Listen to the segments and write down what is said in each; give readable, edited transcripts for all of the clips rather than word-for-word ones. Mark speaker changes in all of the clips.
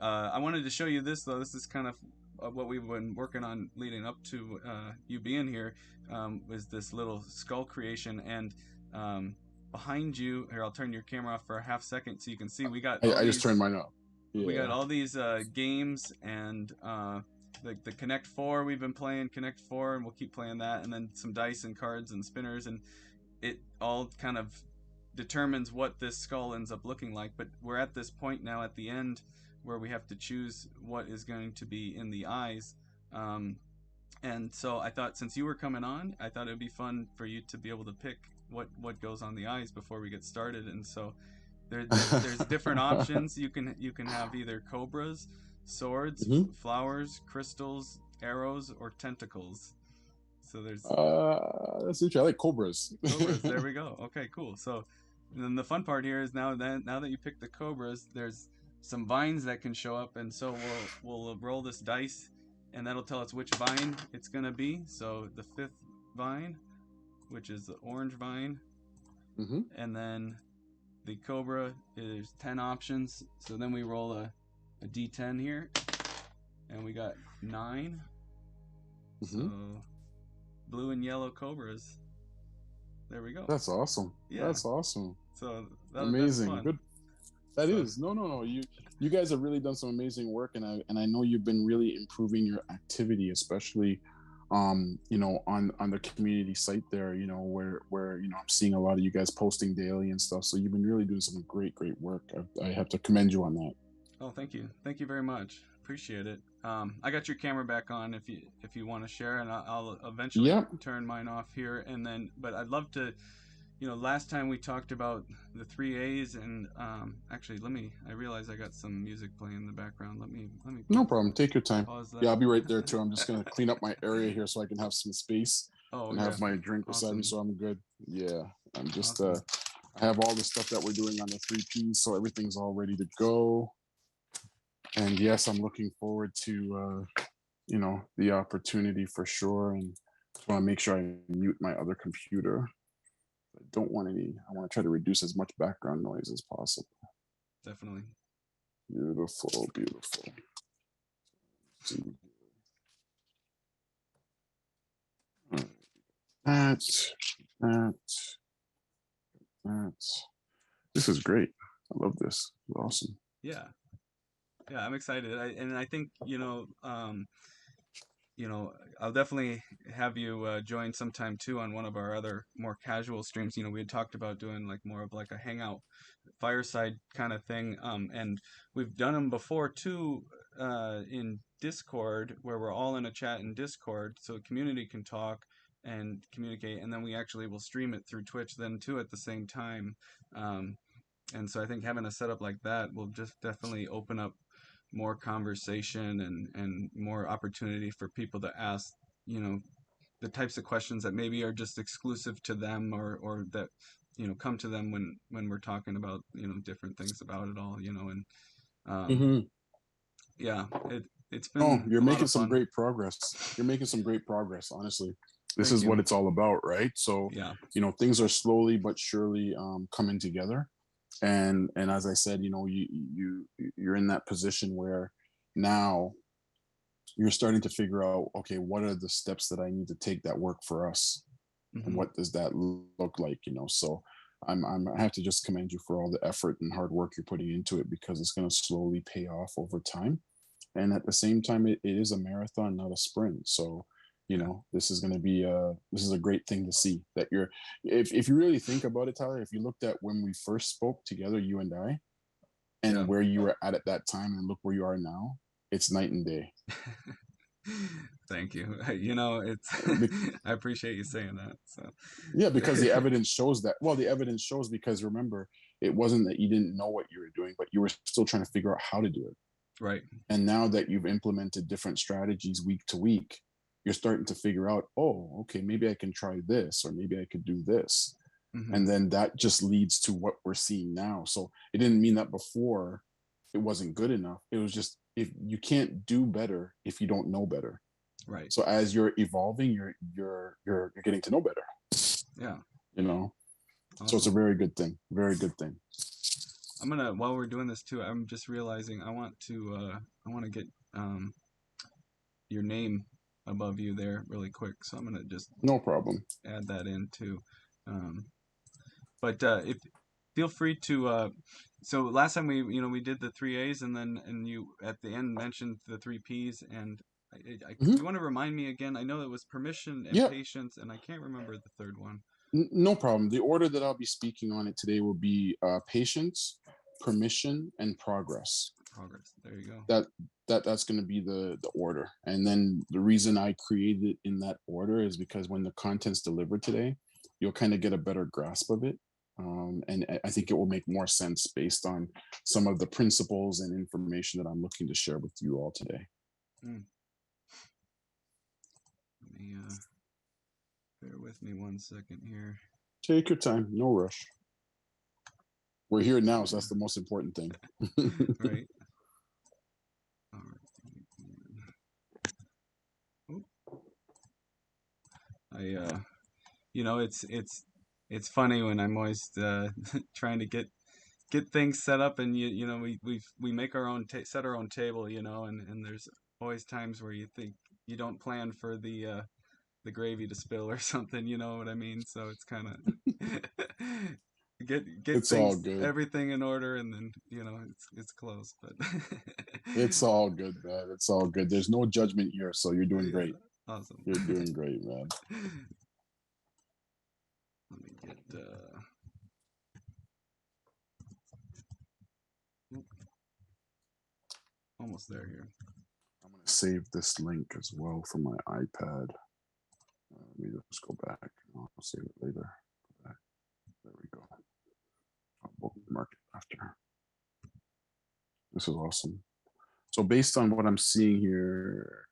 Speaker 1: I wanted to show you this though. This is kind of what we've been working on leading up to you being here. Was this little skull creation, and behind you here, I'll turn your camera off for a half second so you can see
Speaker 2: I just turned mine up.
Speaker 1: we got
Speaker 2: Yeah.
Speaker 1: all these games and the Connect Four we've been playing Connect Four, and we'll keep playing that, and then some dice and cards and spinners, and it all kind of determines what this skull ends up looking like. But we're at this point now at the end where we have to choose what is going to be in the eyes. And so I thought, since you were coming on, I thought it would be fun for you to be able to pick what goes on the eyes before we get started. And so there's different options. You can have either cobras, swords,
Speaker 2: Hmm.
Speaker 1: flowers, crystals, arrows, or tentacles. So there's
Speaker 2: That's interesting. I like cobras.
Speaker 1: cobras. There we go. Okay, cool. So then the fun part here is now that you pick the cobras, there's some vines that can show up, and so we'll roll this dice, and that'll tell us which vine it's gonna be. So the fifth vine, which is the orange vine,
Speaker 2: Hmm.
Speaker 1: and then the cobra is 10 options. So then we roll a d10 here, and we got 9.
Speaker 2: Hmm.
Speaker 1: So blue and yellow cobras. There we go.
Speaker 2: That's awesome.
Speaker 1: Yeah.
Speaker 2: That's awesome.
Speaker 1: So that's
Speaker 2: Amazing.
Speaker 1: fun.
Speaker 2: Good. That
Speaker 1: So
Speaker 2: is. No, no, no. You guys have really done some amazing work, and I know you've been really improving your activity, especially on the community site there, where I'm seeing a lot of you guys posting daily and stuff. So you've been really doing some great work. I have to commend you on that.
Speaker 1: oh, thank you very much. Appreciate it. I got your camera back on if you want to share, and I'll eventually
Speaker 2: Yep.
Speaker 1: turn mine off here. And then, but I'd love to. Last time we talked about the three A's, and actually, I realize I got some music playing in the background. Let me
Speaker 2: No problem. Take your time.
Speaker 1: pause
Speaker 2: Yeah, I'll
Speaker 1: that.
Speaker 2: be right there too. I'm just gonna clean up my area here so I can have some space
Speaker 1: Oh
Speaker 2: and
Speaker 1: yeah,
Speaker 2: have my drink beside me,
Speaker 1: awesome,
Speaker 2: so I'm good. Yeah, I'm just
Speaker 1: awesome.
Speaker 2: I have all the stuff that we're doing on the 3Ps, so everything's all ready to go. And yes, I'm looking forward to the opportunity for sure. And just want to make sure I mute my other computer. I don't want any. I want to try to reduce as much background noise as possible.
Speaker 1: Definitely.
Speaker 2: Beautiful, beautiful. See that, that, that. This is great. I love this. Awesome.
Speaker 1: Yeah, yeah. I'm excited. And I think I'll definitely have you join sometime too on one of our other more casual streams. We had talked about doing like more of like a hangout fireside kind of thing. And we've done them before too in Discord, where we're all in a chat in Discord, so the community can talk and communicate, and then we actually will stream it through Twitch then too at the same time. Um, and so I think having a setup like that will just definitely open up more conversation and more opportunity for people to ask, you know, the types of questions that maybe are just exclusive to them, or that come to them when we're talking about different things about it all, and um,
Speaker 2: Mm-hmm.
Speaker 1: yeah, it's
Speaker 2: Oh,
Speaker 1: been
Speaker 2: you're
Speaker 1: a lot
Speaker 2: making
Speaker 1: of
Speaker 2: some
Speaker 1: fun.
Speaker 2: great progress. You're making some great progress, honestly. This
Speaker 1: Thank
Speaker 2: is what
Speaker 1: you.
Speaker 2: it's all about, right? So,
Speaker 1: Yeah.
Speaker 2: things are slowly but surely coming together. And as I said, you're in that position where now you're starting to figure out, okay, what are the steps that I need to take that work for us, and
Speaker 1: Hmm.
Speaker 2: what does that look like? So I have to just commend you for all the effort and hard work you're putting into it, because it's going to slowly pay off over time. And at the same time, it is a marathon, not a sprint. So
Speaker 1: Yeah.
Speaker 2: this is a great thing to see that if you really think about it, Tyler, if you looked at when we first spoke together, you and I,
Speaker 1: Yeah.
Speaker 2: and where you were at that time, and look where you are now, it's night and day.
Speaker 1: Thank you. It's I appreciate you saying that. So
Speaker 2: Yeah, because the evidence shows that. Well, the evidence shows, because remember, it wasn't that you didn't know what you were doing, but you were still trying to figure out how to do it.
Speaker 1: right.
Speaker 2: And now that you've implemented different strategies week to week, you're starting to figure out, oh, okay, maybe I can try this, or maybe I could do this.
Speaker 1: Hmm.
Speaker 2: And then that just leads to what we're seeing now. So it didn't mean that before it wasn't good enough. It was just, if you can't do better if you don't know better.
Speaker 1: Right.
Speaker 2: So as you're evolving, you're getting to know better.
Speaker 1: Yeah.
Speaker 2: You know, so it's a
Speaker 1: Awesome.
Speaker 2: very good thing. Very good thing.
Speaker 1: I'm gonna, while we're doing this too, I'm just realizing I want to get um your name above you there really quick. So I'm gonna just
Speaker 2: No problem.
Speaker 1: add that in too. Um, but if feel free to so last time we did the three A's, and then and you at the end mentioned the three P's, and you
Speaker 2: Hmm.
Speaker 1: want to remind me again? I know it was permission and
Speaker 2: Yeah,
Speaker 1: patience, and I can't remember the third one.
Speaker 2: no problem. The order that I'll be speaking on it today will be patience, permission, and progress.
Speaker 1: Progress. There you go.
Speaker 2: That that's going to be the order. And then the reason I created it in that order is because when the content's delivered today, you'll kind of get a better grasp of it. And I think it will make more sense based on some of the principles and information that I'm looking to share with you all today.
Speaker 1: Mm, let me bear with me 1 second here.
Speaker 2: Take your time, no rush. We're here now, so that's the most important thing.
Speaker 1: Right. All right. Oop. I it's funny when I'm always trying to get things set up, and we make our own set our own table, and there's always times where you think you don't plan for the gravy to spill or something, you know what I mean? So it's kind of get
Speaker 2: It's all
Speaker 1: things
Speaker 2: good.
Speaker 1: everything in order, and then it's close, but
Speaker 2: It's all good, man. It's all good. There's no judgment here, so you're doing
Speaker 1: yeah,
Speaker 2: great.
Speaker 1: awesome.
Speaker 2: You're doing great, man.
Speaker 1: Let me get almost there here.
Speaker 2: I'm gonna save this link as well from my iPad. Let me just go back. I'll save it later. Go back. There we go. I'll bookmark it after. This is awesome. So based on what I'm seeing here,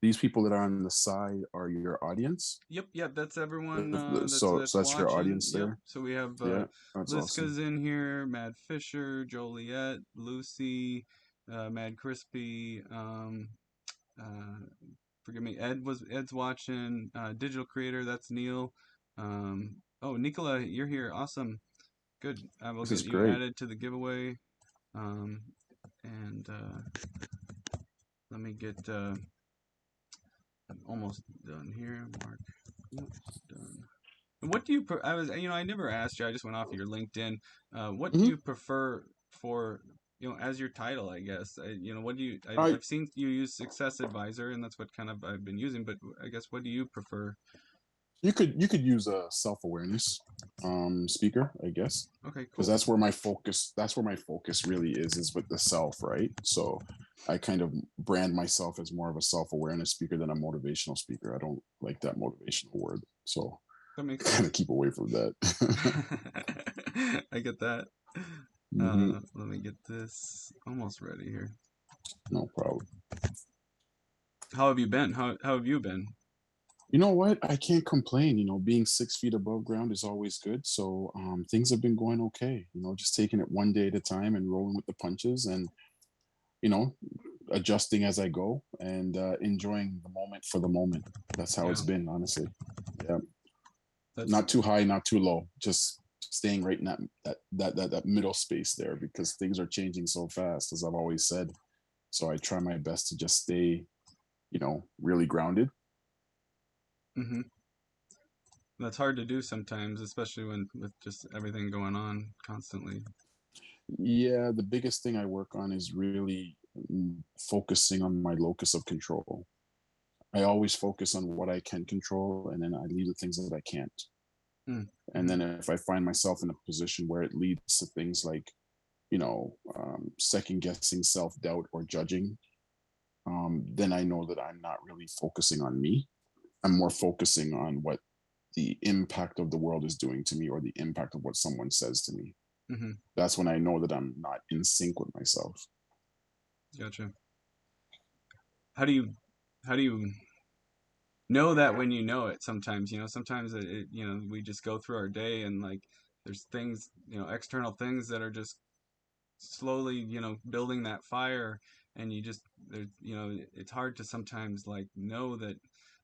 Speaker 2: these people that are on the side are your audience.
Speaker 1: Yep, that's everyone that's
Speaker 2: So that's your
Speaker 1: watching.
Speaker 2: audience
Speaker 1: Yep.
Speaker 2: there.
Speaker 1: So we have
Speaker 2: Yeah, that's awesome.
Speaker 1: Liska's in here, Mad Fisher, Joliet, Lucy, Mad Crispy, uh, forgive me, Ed's watching, Digital Creator, that's Neil. Oh, Nicola, you're here. Awesome. Good. I will
Speaker 2: This is
Speaker 1: get you
Speaker 2: great.
Speaker 1: added to the giveaway. Um, and let me get I'm almost done here. Mark, yep, done. What do you? I was, I never asked you. I just went off of your LinkedIn. What do
Speaker 2: Mhm.
Speaker 1: you prefer for, as your title? I guess. What do you?
Speaker 2: I
Speaker 1: I've seen you use Success Advisor, and that's what kind of I've been using. But I guess what do you prefer?
Speaker 2: you could use a self-awareness speaker, I guess,
Speaker 1: Okay,
Speaker 2: because
Speaker 1: cool.
Speaker 2: that's where my focus really is with the self, right? So I kind of brand myself as more of a self-awareness speaker than a motivational speaker. I don't like that motivational word, so
Speaker 1: That makes
Speaker 2: I kind of
Speaker 1: sense.
Speaker 2: keep away from that.
Speaker 1: I get that.
Speaker 2: Hmm.
Speaker 1: Let me get this almost ready here.
Speaker 2: No problem.
Speaker 1: How have you been? How have you been?
Speaker 2: You know what? I can't complain. Being 6 feet above ground is always good. So things have been going okay. Just taking it one day at a time and rolling with the punches, and you know, adjusting as I go, and enjoying the moment for the moment. That's how
Speaker 1: Yeah,
Speaker 2: it's been, honestly. Yeah,
Speaker 1: that's
Speaker 2: not too high, not too low. Just staying right in that middle space there, because things are changing so fast, as I've always said. So I try my best to just stay, really grounded.
Speaker 1: hmm that's hard to do sometimes, especially when with just everything going on constantly.
Speaker 2: Yeah, the biggest thing I work on is really focusing on my locus of control. I always focus on what I can control, and then I leave the things that I can't. And
Speaker 1: Mm-hmm.
Speaker 2: then if I find myself in a position where it leads to things like, second guessing, self doubt, or judging, then I know that I'm not really focusing on me. I'm more focusing on what the impact of the world is doing to me, or the impact of what someone says to me.
Speaker 1: Mm-hmm.
Speaker 2: That's when I know that I'm not in sync with myself.
Speaker 1: Gotcha. How do you how do you know that when you know it? Sometimes, sometimes we just go through our day, and like there's things, external things that are just slowly, building that fire, and you just there's it's hard to sometimes like know that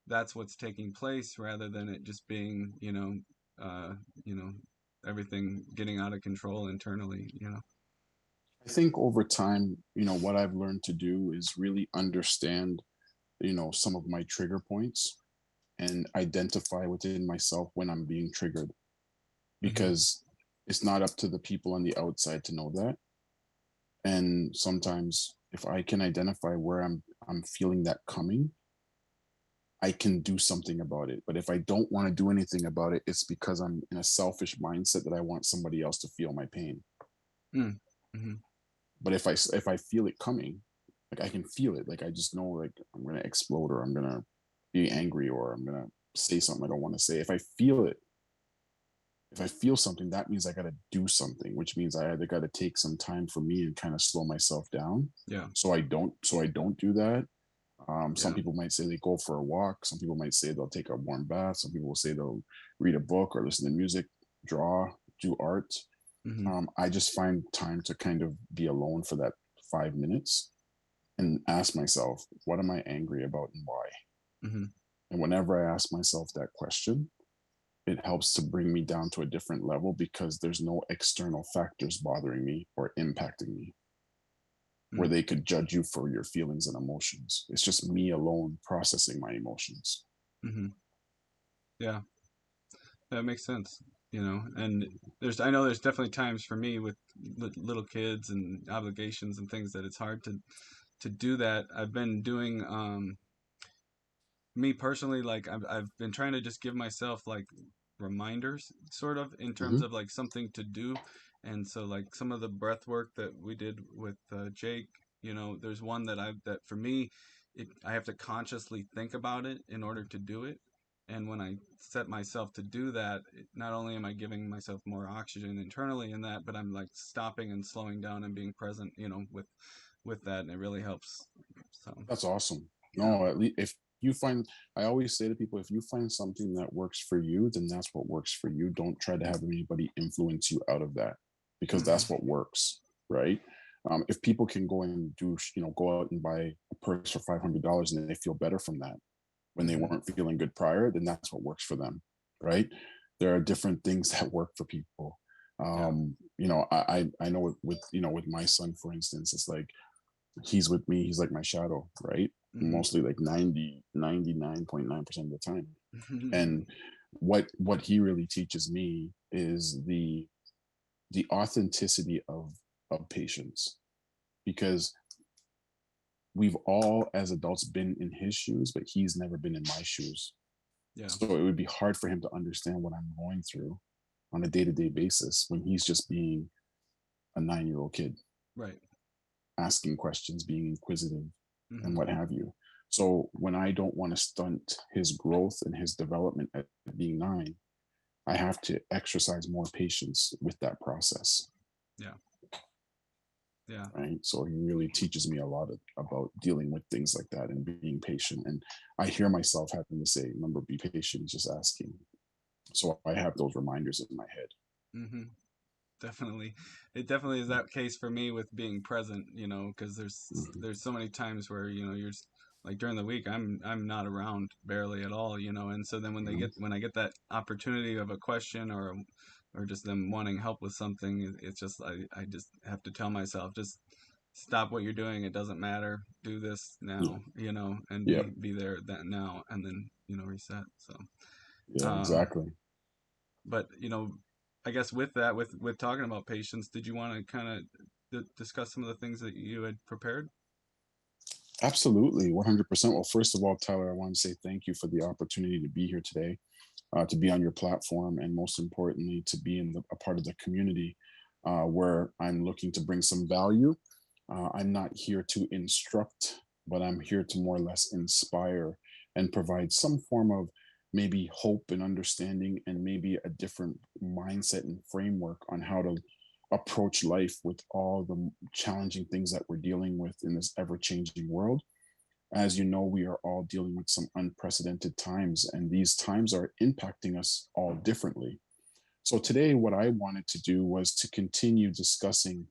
Speaker 1: that's what's taking place, rather than it just being uh you know everything getting out of control internally, you know.
Speaker 2: I think over time, what I've learned to do is really understand, some of my trigger points and identify within myself when I'm being triggered,
Speaker 1: Hmm.
Speaker 2: because it's not up to the people on the outside to know that. And sometimes if I can identify where I'm feeling that coming, I can do something about it. But if I don't want to do anything about it, it's because I'm in a selfish mindset that I want somebody else to feel my pain.
Speaker 1: Mm-hmm.
Speaker 2: But if I feel it coming, like I can feel it, like I just know like I'm gonna explode or I'm gonna be angry or I'm gonna say something I don't want to say. If I feel something, that means I gotta do something, which means I either gotta take some time for me and kind of slow myself down.
Speaker 1: Yeah.
Speaker 2: So I don't do that. Some
Speaker 1: Yeah.
Speaker 2: people might say they go for a walk. Some people might say they'll take a warm bath. Some people will say they'll read a book or listen to music, draw, do art.
Speaker 1: Hmm.
Speaker 2: I just find time to kind of be alone for that 5 minutes and ask myself, what am I angry about and why?
Speaker 1: Hmm.
Speaker 2: And whenever I ask myself that question, it helps to bring me down to a different level because there's no external factors bothering me or impacting me where they could judge you for your feelings and emotions. It's just me alone processing my emotions.
Speaker 1: Hmm. Yeah, that makes sense. You know, and I know there's definitely times for me with little kids and obligations and things that it's hard to do that. I've been doing, me personally, like I've been trying to just give myself like reminders sort of in terms
Speaker 2: Hmm.
Speaker 1: of like something to do. And so like some of the breath work that we did with Jake, you know, there's one that for me, I have to consciously think about it in order to do it. And when I set myself to do that, not only am I giving myself more oxygen internally in that, but I'm like stopping and slowing down and being present, you know, with that, and it really helps. So
Speaker 2: That's awesome.
Speaker 1: yeah.
Speaker 2: No, at least if you find, I always say to people, if you find something that works for you, then that's what works for you. Don't try to have anybody influence you out of that because
Speaker 1: Hmm.
Speaker 2: that's what works, right? If people can go and go out and buy a purse for $500 and they feel better from that when they
Speaker 1: Hmm.
Speaker 2: weren't feeling good prior, then that's what works for them, right? There are different things that work for people.
Speaker 1: Yeah.
Speaker 2: I know with my son, for instance, it's like he's with me, he's like my shadow, right?
Speaker 1: Hmm.
Speaker 2: Mostly like 99.9% of the time. And what he really teaches me is the authenticity of patience, because we've all as adults been in his shoes, but he's never been in my shoes.
Speaker 1: Yeah.
Speaker 2: So it would be hard for him to understand what I'm going through on a day-to-day basis when he's just being a 9-year-old kid,
Speaker 1: Right.
Speaker 2: asking questions, being inquisitive, and
Speaker 1: Hmm.
Speaker 2: what have you. So when I don't want to stunt his growth and his development at being 9, I have to exercise more patience with that process.
Speaker 1: Yeah. Yeah.
Speaker 2: Right. So he really teaches me a lot about dealing with things like that and being patient. And I hear myself having to say, remember, be patient, just asking. So I have those reminders in my head.
Speaker 1: Hmm. Definitely. It definitely is that case for me with being present, you know, because
Speaker 2: Mhm.
Speaker 1: there's so many times where, you know, you're just, like during the week I'm not around barely at all, you know, and so then
Speaker 2: You know?
Speaker 1: when I get that opportunity of a question or just them wanting help with something, it's just I just have to tell myself, just stop what you're doing. It doesn't matter. Do this
Speaker 2: Yeah.
Speaker 1: now, you know, and
Speaker 2: Yeah.
Speaker 1: be there that now, and then, you know, reset. So
Speaker 2: Yeah.
Speaker 1: um
Speaker 2: Exactly.
Speaker 1: but you know, I guess with that, with talking about patience, did you want to kind of discuss some of the things that you had prepared?
Speaker 2: Absolutely. 100%. Well, first of all, Tyler, I want to say thank you for the opportunity to be here today, to be on your platform, and most importantly, to be a part of the community where I'm looking to bring some value. I'm not here to instruct, but I'm here to more or less inspire and provide some form of maybe hope and understanding and maybe a different mindset and framework on how to approach life with all the challenging things that we're dealing with in this ever changing world. As you know, we are all dealing with some unprecedented times, and these times are impacting us all differently. So, today, what I wanted to do was to continue discussing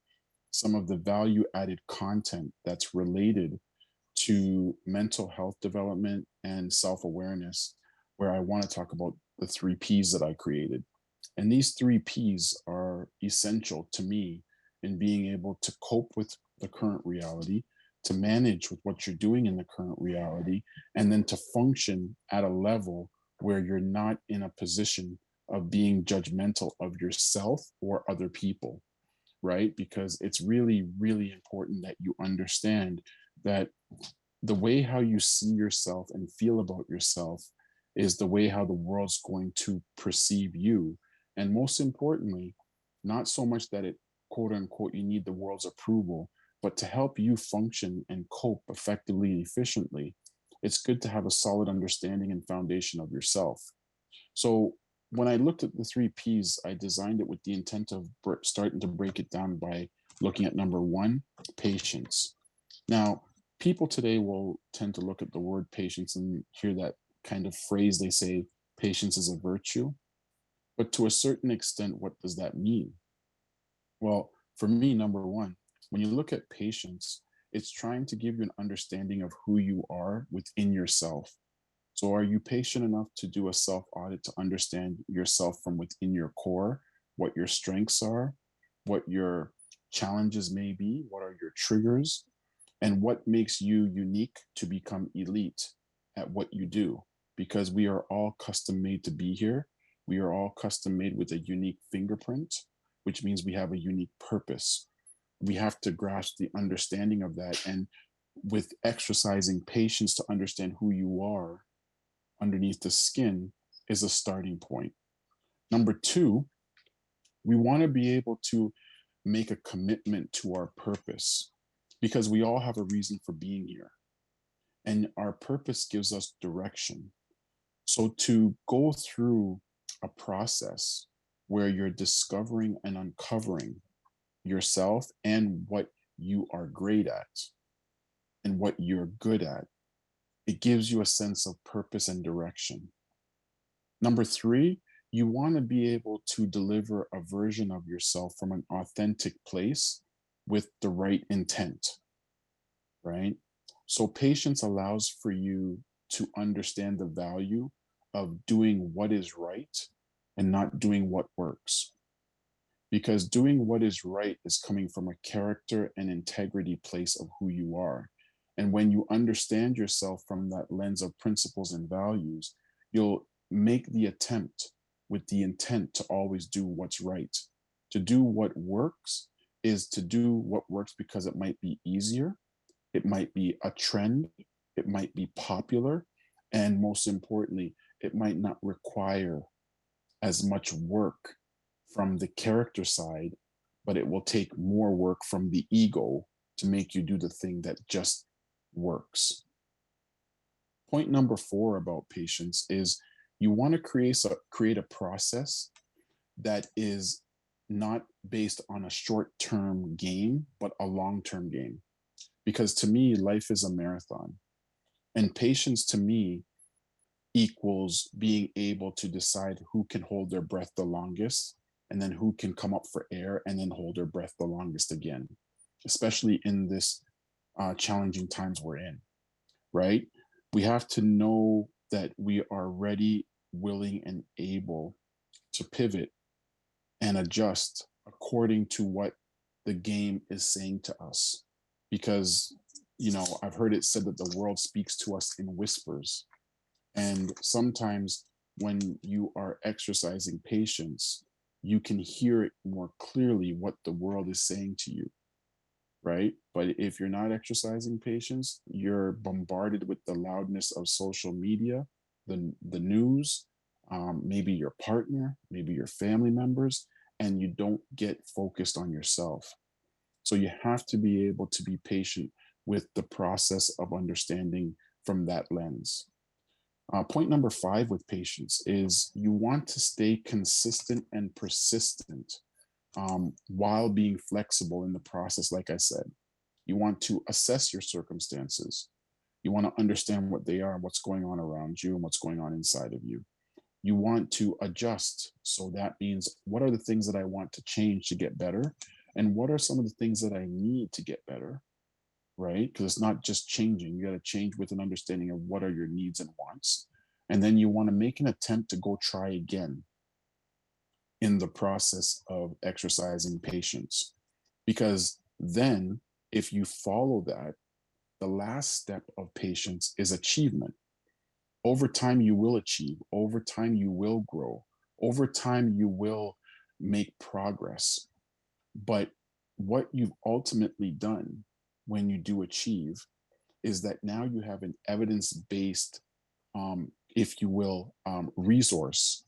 Speaker 2: some of the value added content that's related to mental health development and self awareness, where I want to talk about the 3 Ps that I created. And these three P's are essential to me in being able to cope with the current reality, to manage with what you're doing in the current reality, and then to function at a level where you're not in a position of being judgmental of yourself or other people, right? Because it's really, really important that you understand that the way how you see yourself and feel about yourself is the way how the world's going to perceive you. And most importantly, not so much that it, quote unquote, you need the world's approval, but to help you function and cope effectively and efficiently, it's good to have a solid understanding and foundation of yourself. So when I looked at the three P's, I designed it with the intent of starting to break it down by looking at number one, patience. Now, people today will tend to look at the word patience and hear that kind of phrase. They say patience is a virtue. But to a certain extent, what does that mean? Well, for me, number one, when you look at patience, it's trying to give you an understanding of who you are within yourself. So, are you patient enough to do a self audit to understand yourself from within your core, what your strengths are, what your challenges may be, what are your triggers, and what makes you unique to become elite at what you do? Because we are all custom made to be here. We are all custom made with a unique fingerprint, which means we have a unique purpose. We have to grasp the understanding of that. And with exercising patience to understand who you are underneath the skin is a starting point. Number two, we want to be able to make a commitment to our purpose because we all have a reason for being here. And our purpose gives us direction. So to go through a process where you're discovering and uncovering yourself and what you are great at and what you're good at, it gives you a sense of purpose and direction. Number three, you want to be able to deliver a version of yourself from an authentic place with the right intent, right? So, patience allows for you to understand the value of doing what is right and not doing what works. Because doing what is right is coming from a character and integrity place of who you are. And when you understand yourself from that lens of principles and values, you'll make the attempt with the intent to always do what's right. To do what works is to do what works because it might be easier, it might be a trend, it might be popular, and most importantly, it might not require as much work from the character side, but it will take more work from the ego to make you do the thing that just works. Point number four about patience is you want to create a process that is not based on a short term game, but a long term game. Because to me, life is a marathon. And patience to me equals being able to decide who can hold their breath the longest and then who can come up for air and then hold their breath the longest again, especially in this challenging times we're in, right? We have to know that we are ready, willing, and able to pivot and adjust according to what the game is saying to us. Because, I've heard it said that the world speaks to us in whispers. And sometimes when you are exercising patience, you can hear it more clearly what the world is saying to you, right? But if you're not exercising patience, you're bombarded with the loudness of social media, the news, maybe your partner, maybe your family members, and you don't get focused on yourself. So you have to be able to be patient with the process of understanding from that lens. Point number five with patience is you want to stay consistent and persistent while being flexible in the process, like I said. You want to assess your circumstances. You want to understand what they are, what's going on around you, and what's going on inside of you. You want to adjust. So that means what are the things that I want to change to get better? And what are some of the things that I need to get better? Right? Because it's not just changing. You got to change with an understanding of what are your needs and wants. And then you want to make an attempt to go try again. in the process of exercising patience. Because then, if you follow that, the last step of patience is achievement. Over time, you will achieve. Over time, you will grow. Over time, you will make progress. But what you've ultimately done when you do achieve is that now you have an evidence based, if you will, resource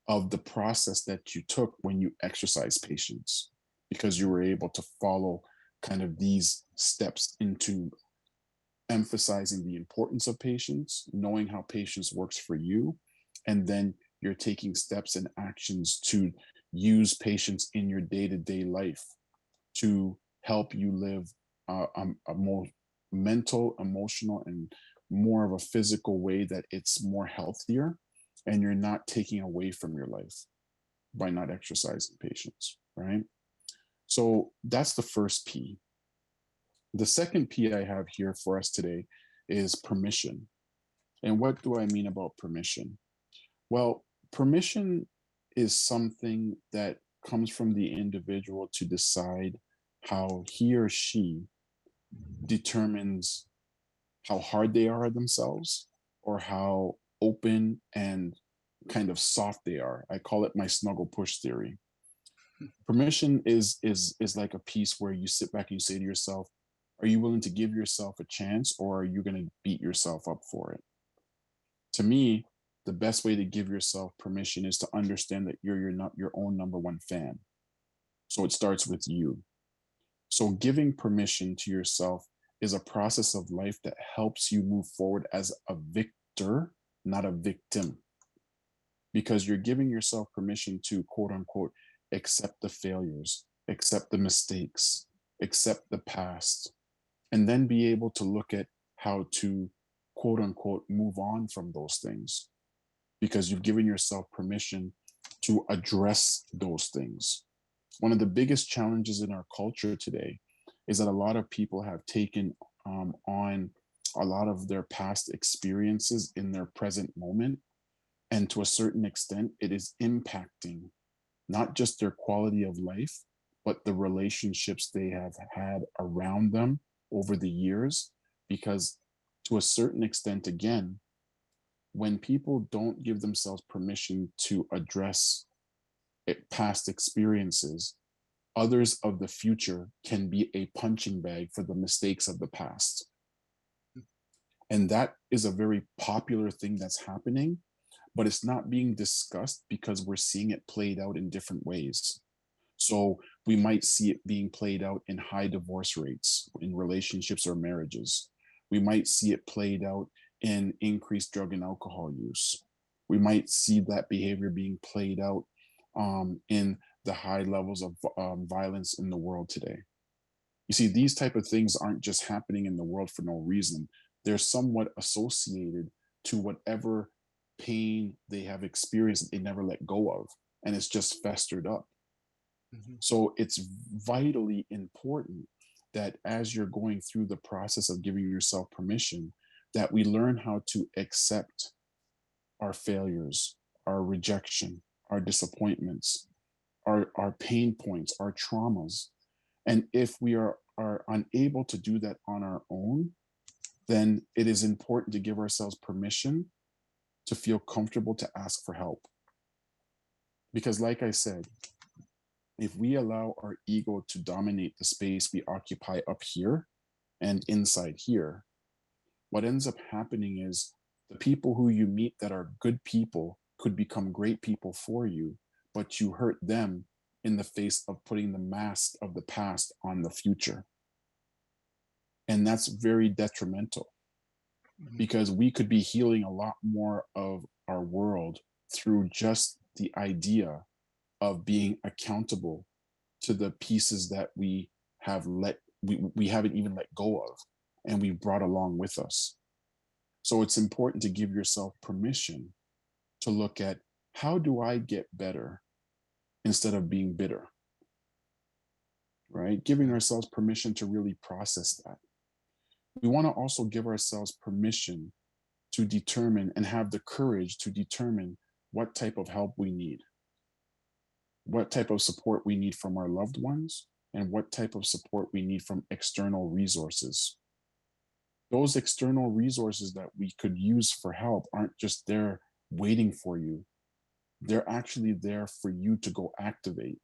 Speaker 2: of the process that you took when you exercise patience, because you were able to follow kind of these steps into emphasizing the importance of patience, knowing how patience works for you, and then you're taking steps and actions to use patience in your day to day life to help you live a more mental, emotional, and more of a physical way that it's more healthier, and you're not taking away from your life by not exercising patience, right? So that's the first P. The second P I have here for us today is permission. And what do I mean about permission? Well, permission is something that comes from the individual to decide how he or she determines how hard they are themselves or how open and kind of soft they are. I call it my snuggle push theory. Permission is like a piece where you sit back and you say to yourself, are you willing to give yourself a chance, or are you going to beat yourself up for it? To me, the best way to give yourself permission is to understand that you're not your own number one fan. So it starts with you. So giving permission to yourself is a process of life that helps you move forward as a victor, not a victim, because you're giving yourself permission to quote unquote accept the failures, accept the mistakes, accept the past, and then be able to look at how to quote unquote move on from those things, because you've given yourself permission to address those things. One of the biggest challenges in our culture today is that a lot of people have taken on a lot of their past experiences in their present moment. And to a certain extent, it is impacting not just their quality of life, but the relationships they have had around them over the years. Because to a certain extent, again, when people don't give themselves permission to address past experiences, others of the future can be a punching bag for the mistakes of the past. And that is a very popular thing that's happening, but it's not being discussed because we're seeing it played out in different ways. So we might see it being played out in high divorce rates in relationships or marriages. We might see it played out in increased drug and alcohol use. We might see that behavior being played out in the high levels of violence in the world today. You see, these type of things aren't just happening in the world for no reason. They're somewhat associated to whatever pain they have experienced that they never let go of, and it's just festered up.
Speaker 1: Mm-hmm.
Speaker 2: So it's vitally important that as you're going through the process of giving yourself permission, that we learn how to accept our failures, our rejection, our disappointments, our pain points, our traumas. And if we are unable to do that on our own, then it is important to give ourselves permission to feel comfortable to ask for help. Because, like I said, if we allow our ego to dominate the space we occupy up here and inside here, what ends up happening is the people who you meet that are good people could become great people for you, but you hurt them in the face of putting the mask of the past on the future. And that's very detrimental,
Speaker 1: Mm-hmm.
Speaker 2: because we could be healing a lot more of our world through just the idea of being accountable to the pieces that we haven't even let go of and we brought along with us. So it's important to give yourself permission to look at, how do I get better instead of being bitter, right? Giving
Speaker 1: Yeah.
Speaker 2: ourselves permission to really process that. We want to also give ourselves permission to determine and have the courage to determine what type of help we need. what type of support we need from our loved ones, and what type of support we need from external resources. Those external resources that we could use for help aren't just there waiting for you. They're actually there for you to go activate.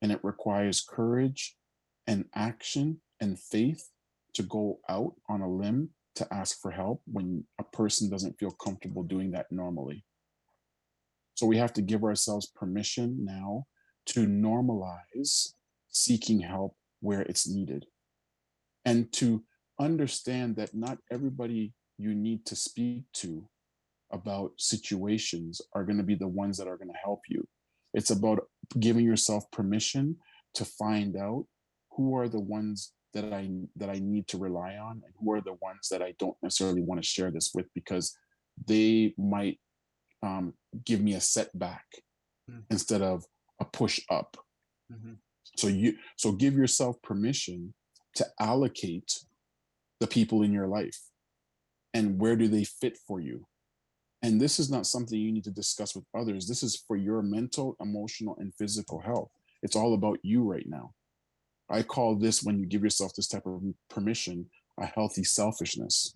Speaker 2: And it requires courage and action and faith to go out on a limb to ask for help when a person doesn't feel comfortable doing that normally. So we have to give ourselves permission now to normalize seeking help where it's needed, and to understand that not everybody you need to speak to about situations are going to be the ones that are going to help you. It's about giving yourself permission to find out who are the ones that I need to rely on, and who are the ones that I don't necessarily want to share this with, because they might um, give me a setback
Speaker 1: Mm-hmm.
Speaker 2: instead of a push up.
Speaker 1: Mm-hmm.
Speaker 2: So give yourself permission to allocate the people in your life, and where do they fit for you. And this is not something you need to discuss with others. This is for your mental, emotional, and physical health. It's all about you right now. I call this, when you give yourself this type of permission, a healthy selfishness,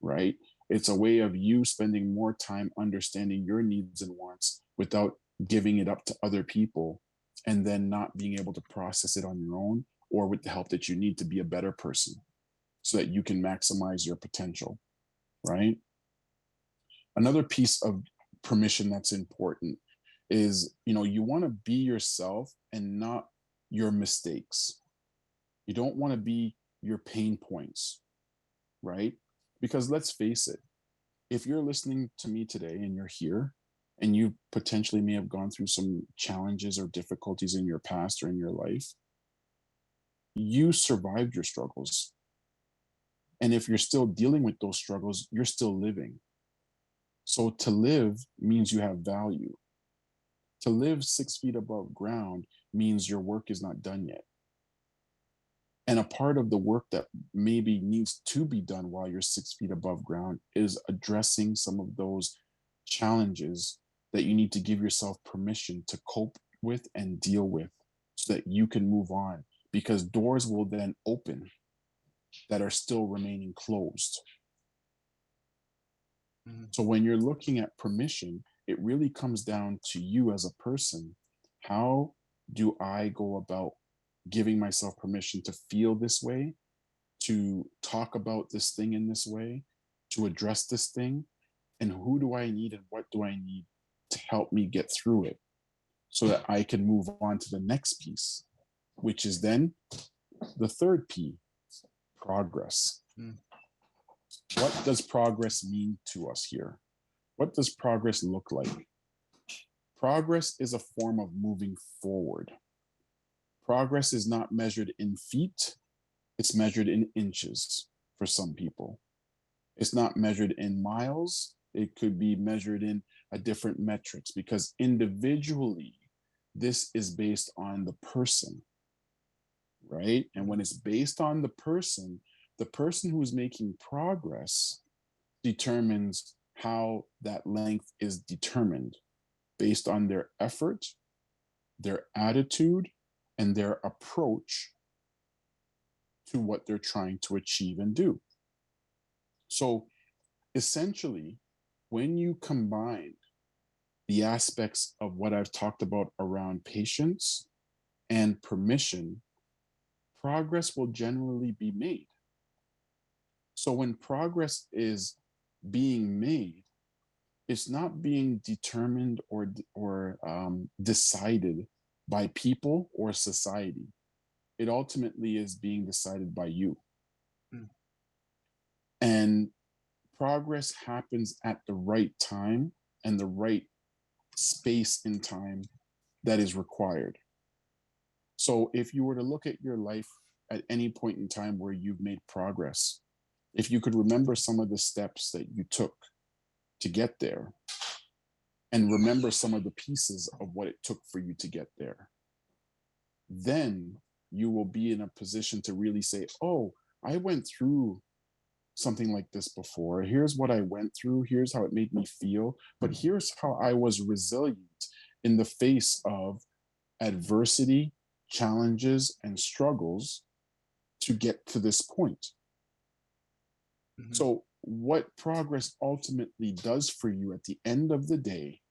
Speaker 2: right? It's a way of you spending more time understanding your needs and wants without giving it up to other people, and then not being able to process it on your own, or with the help that you need to be a better person, so that you can maximize your potential, right? Another piece of permission that's important is, you want to be yourself and not your mistakes. You don't want to be your pain points, right? Because let's face it, if you're listening to me today and you're here, and you potentially may have gone through some challenges or difficulties in your past or in your life, you survived your struggles. And if you're still dealing with those struggles, you're still living. So to live means you have value. To live 6 feet above ground means your work is not done yet. And a part of the work that maybe needs to be done while you're 6 feet above ground is addressing some of those challenges that you need to give yourself permission to cope with and deal with, so that you can move on, because doors will then open that are still remaining closed.
Speaker 1: Mm-hmm.
Speaker 2: So when you're looking at permission, it really comes down to you as a person. How do I go about giving myself permission to feel this way, to talk about this thing in this way, to address this thing? And who do I need, and what do I need to help me get through it, so that I can move on to the next piece, which is then the third P, progress.
Speaker 1: Mm-hmm.
Speaker 2: What does progress mean to us here? What does progress look like? Progress is a form of moving forward. Progress is not measured in feet, it's measured in inches for some people. It's not measured in miles, it could be measured in a different metrics, because individually, this is based on the person, right? And when it's based on the person who is making progress determines how that length is determined, based on their effort, their attitude, and their approach to what they're trying to achieve and do. So essentially, when you combine the aspects of what I've talked about around patience and permission, progress will generally be made. So when progress is being made, it's not being determined or decided by people or society. It ultimately is being decided by you.
Speaker 1: Mm-hmm.
Speaker 2: And progress happens at the right time and the right space and time that is required. So if you were to look at your life at any point in time where you've made progress, if you could remember some of the steps that you took to get there, and remember some of the pieces of what it took for you to get there, then you will be in a position to really say, oh, I went through something like this before. Here's what I went through. Here's how it made me feel. But here's how I was resilient in the face of adversity, challenges, and struggles to get to this point.
Speaker 1: Hmm.
Speaker 2: So, what progress ultimately does for you at the end of the day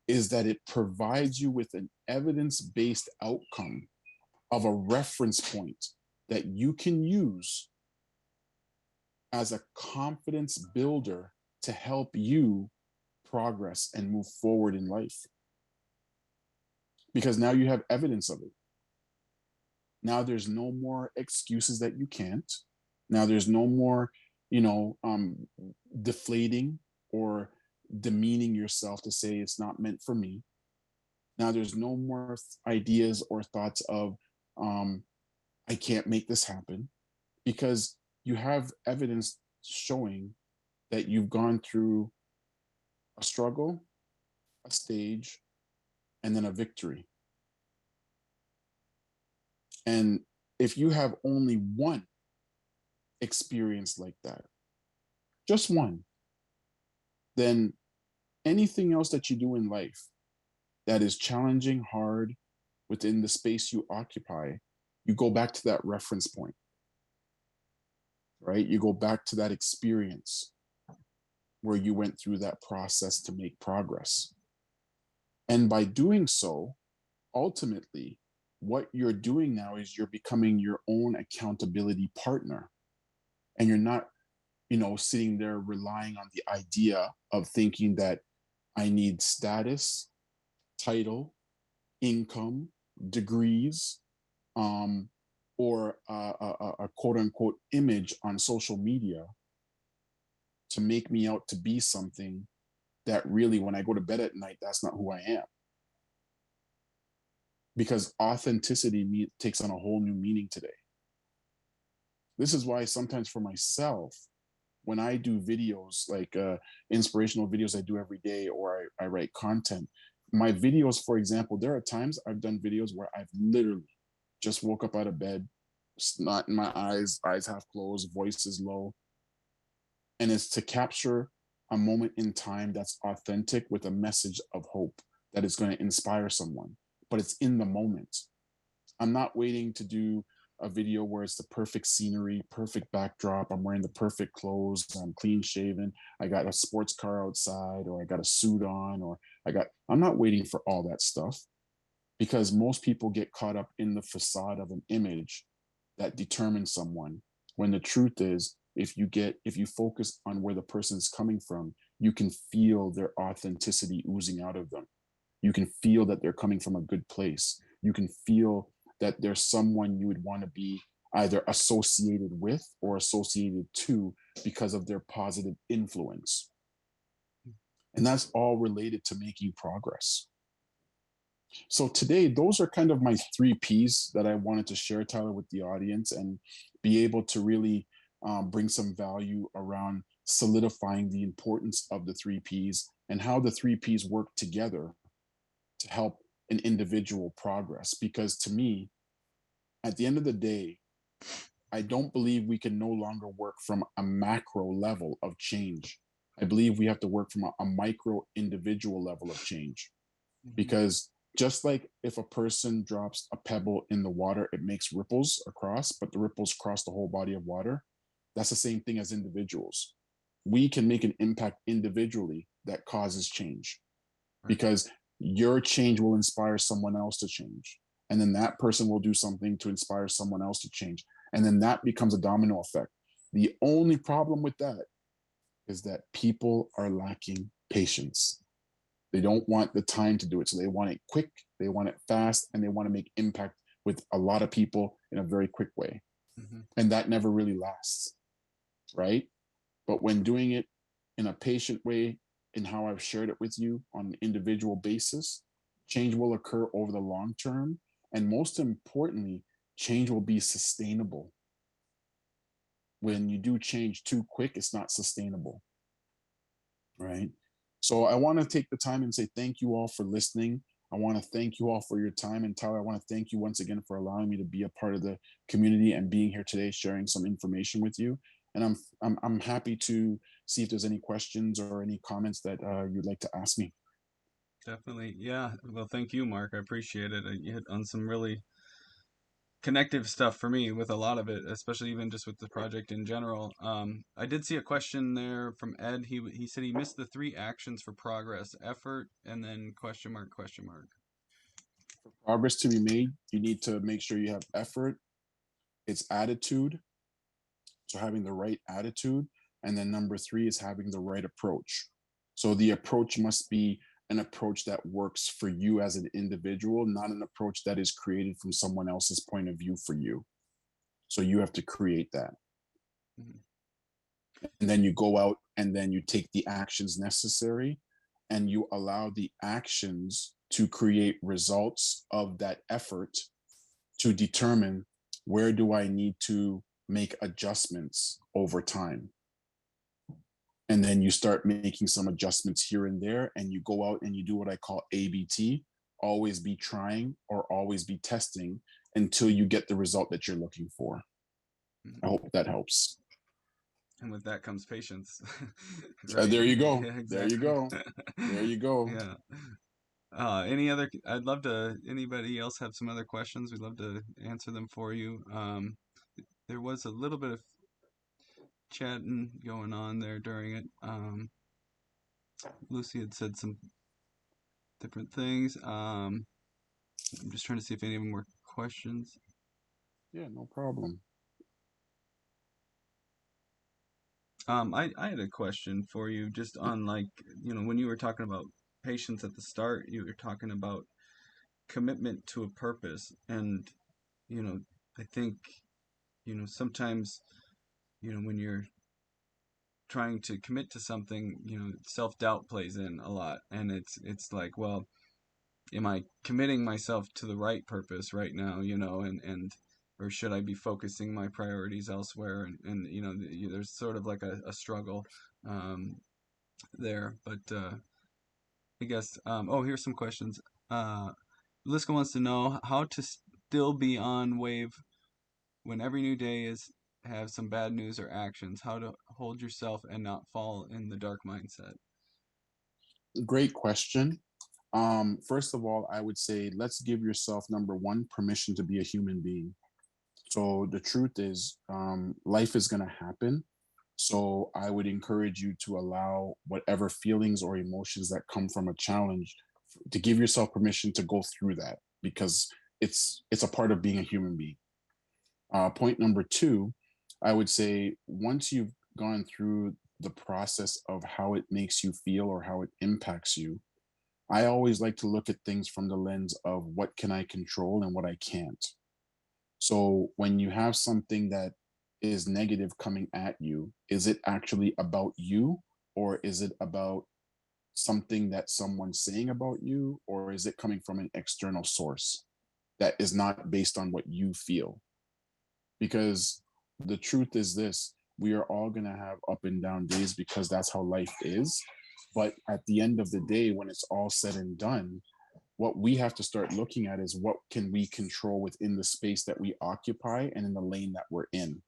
Speaker 2: is that it provides you with an evidence based outcome of a reference point that you can use as a confidence builder to help you progress and move forward in life. Because now you have evidence of it. Now there's no more excuses that you can't. Now there's no more, you know, deflating or demeaning yourself to say it's not meant for me. Now there's no more ideas or thoughts of um, I can't make this happen, because you have evidence showing that you've gone through a struggle, a stage, and then a victory. And if you have only one experience like that, just one, then anything else that you do in life that is challenging, hard, within the space you occupy, you go back to that reference point, right? You go back to that experience where you went through that process to make progress. And by doing so, ultimately, what you're doing now is you're becoming your own accountability partner. And you're not, sitting there relying on the idea of thinking that I need status, title, income, degrees, um, or a quote unquote image on social media to make me out to be something that really, when I go to bed at night, that's not who I am. Because authenticity takes on a whole new meaning today. This is why sometimes for myself, when I do videos like inspirational videos I do every day, or I write content, my videos, for example, there are times I've done videos where I've literally just woke up out of bed, snot in my eyes half closed, voice is low. And it's to capture a moment in time that's authentic with a message of hope that is going to inspire someone. But it's in the moment. I'm not waiting to do a video where it's the perfect scenery, perfect backdrop. I'm wearing the perfect clothes. I'm clean shaven. I got a sports car outside, or I got a suit on, or I'm not waiting for all that stuff, because most people get caught up in the facade of an image that determines someone. When the truth is, if you focus on where the person is coming from, you can feel their authenticity oozing out of them. You can feel that they're coming from a good place. You can feel that there's someone you would want to be either associated with or associated to because of their positive influence. And that's all related to making progress. So today, those are kind of my 3 Ps that I wanted to share, Tyler, with the audience, and be able to really bring some value around solidifying the importance of the 3 Ps and how the 3 Ps work together to help an individual progress. Because to me, at the end of the day, I don't believe we can no longer work from a macro level of change. I believe we have to work from a micro individual level of change.
Speaker 1: Hmm.
Speaker 2: Because just like if a person drops a pebble in the water, it makes ripples across, but the ripples cross the whole body of water. That's the same thing as individuals. We can make an impact individually that causes change,
Speaker 1: Right.
Speaker 2: because your change will inspire someone else to change. And then that person will do something to inspire someone else to change. And then that becomes a domino effect. The only problem with that is that people are lacking patience. They don't want the time to do it. So they want it quick, they want it fast, and they want to make impact with a lot of people in a very quick way.
Speaker 1: Hmm.
Speaker 2: And that never really lasts, right? But when doing it in a patient way, in how I've shared it with you on an individual basis, change will occur over the long term. And most importantly, change will be sustainable. When you do change too quick, it's not sustainable, right? So I want to take the time and say thank you all for listening. I want to thank you all for your time. And Tyler, I want to thank you once again for allowing me to be a part of the community and being here today, sharing some information with you. And I'm happy to see if there's any questions or any comments that you'd like to ask me.
Speaker 1: Definitely. Yeah. Well, thank you, Mark. I appreciate it. You hit on some really connective stuff for me with a lot of it, especially even just with the project in general. I did see a question there from Ed. He said he missed the three actions for progress: effort, and then question mark, question mark.
Speaker 2: For progress to be made, you need to make sure you have effort, it's attitude, so having the right attitude. And then number three is having the right approach. So the approach must be an approach that works for you as an individual, not an approach that is created from someone else's point of view for you. So you have to create that.
Speaker 1: Mhm.
Speaker 2: And then you go out and then you take the actions necessary and you allow the actions to create results of that effort to determine where do I need to make adjustments over time. And then you start making some adjustments here and there, and you go out and you do what I call ABT, always be trying or always be testing until you get the result that you're looking for. I
Speaker 1: Mhm.
Speaker 2: hope that helps.
Speaker 1: And with that comes patience, right?
Speaker 2: There you go.
Speaker 1: Yeah,
Speaker 2: There you
Speaker 1: exactly.
Speaker 2: go. There you go.
Speaker 1: Yeah. I'd love to, anybody else have some other questions? We'd love to answer them for you. There was a little bit of chatting going on there during it. Lucy had said some different things. I'm just trying to see if any of them were questions.
Speaker 2: Yeah, no problem.
Speaker 1: I had a question for you just on like, when you were talking about patience at the start, you were talking about commitment to a purpose. And, you know, I think, sometimes, when you're trying to commit to something, self-doubt plays in a lot. And it's like, well, am I committing myself to the right purpose right now, and or should I be focusing my priorities elsewhere? And there's sort of like a struggle um, there. But I guess, oh, here's some questions. Liska wants to know how to still be on wave when every new day is have some bad news or actions, how to hold yourself and not fall in the dark mindset.
Speaker 2: Great question. First of all, I would say let's give yourself number one permission to be a human being. So the truth is, life is going to happen. So I would encourage you to allow whatever feelings or emotions that come from a challenge to give yourself permission to go through that because it's a part of being a human being. Point number two, I would say once you've gone through the process of how it makes you feel or how it impacts you, I always like to look at things from the lens of what can I control and what I can't. So when you have something that is negative coming at you, is it actually about you or is it about something that someone's saying about you or is it coming from an external source that is not based on what you feel? Because the truth is this, we are all going to have up and down days because that's how life is. But at the end of the day, when it's all said and done, what we have to start looking at is what can we control within the space that we occupy and in the lane that we're in.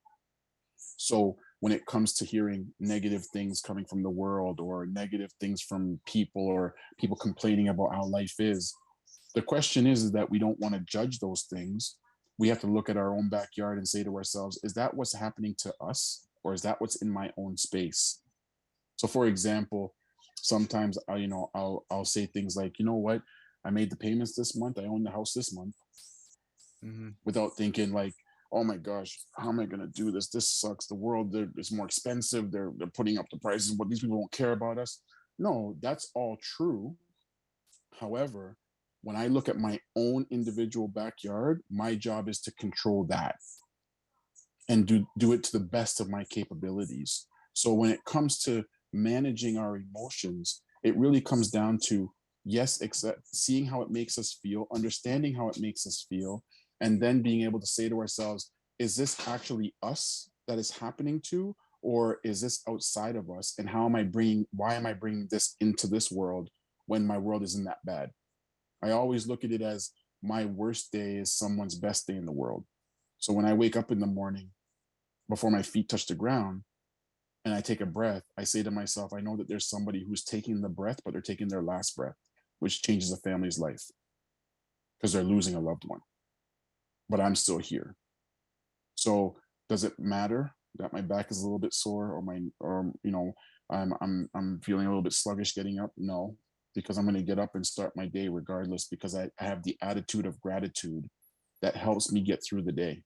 Speaker 2: So when it comes to hearing negative things coming from the world or negative things from people or people complaining about how life is, the question is that we don't want to judge those things. We have to look at our own backyard and say to ourselves, is that what's happening to us or is that what's in my own space? So for example, sometimes I'll say things like, you know what, I made the payments this month, I own the house this month,
Speaker 1: Hmm.
Speaker 2: without thinking like, oh my gosh, how am I going to do this? This sucks. The world is more expensive. They're putting up the prices, but these people won't care about us. No, that's all true. However, when I look at my own individual backyard, my job is to control that and do it to the best of my capabilities. So when it comes to managing our emotions, it really comes down to yes, seeing how it makes us feel, understanding how it makes us feel, and then being able to say to ourselves, is this actually us that is happening to, or is this outside of us? And how am I bringing? Why am I bringing this into this world when my world isn't that bad? I always look at it as my worst day is someone's best day in the world. So when I wake up in the morning, before my feet touch the ground and I take a breath, I say to myself, I know that there's somebody who's taking the breath, but they're taking their last breath. which changes a family's life because they're losing a loved one, but I'm still here. So does it matter that my back is a little bit sore, or I'm feeling a little bit sluggish getting up? No, because I'm going to get up and start my day regardless, because I have the attitude of gratitude that helps me get through the day,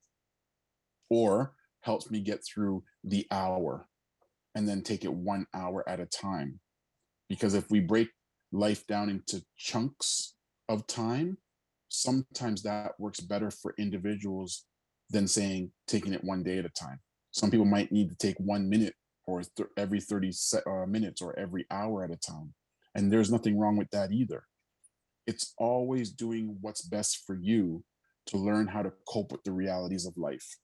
Speaker 2: or helps me get through the hour, and then take it 1 hour at a time. Because if we break life down into chunks of time, sometimes that works better for individuals than saying taking it one day at a time. Some people might need to take 1 minute, or every 30 minutes, or every hour at a time. And there's nothing wrong with that either. It's always doing what's best for you to learn how to cope with the realities of life.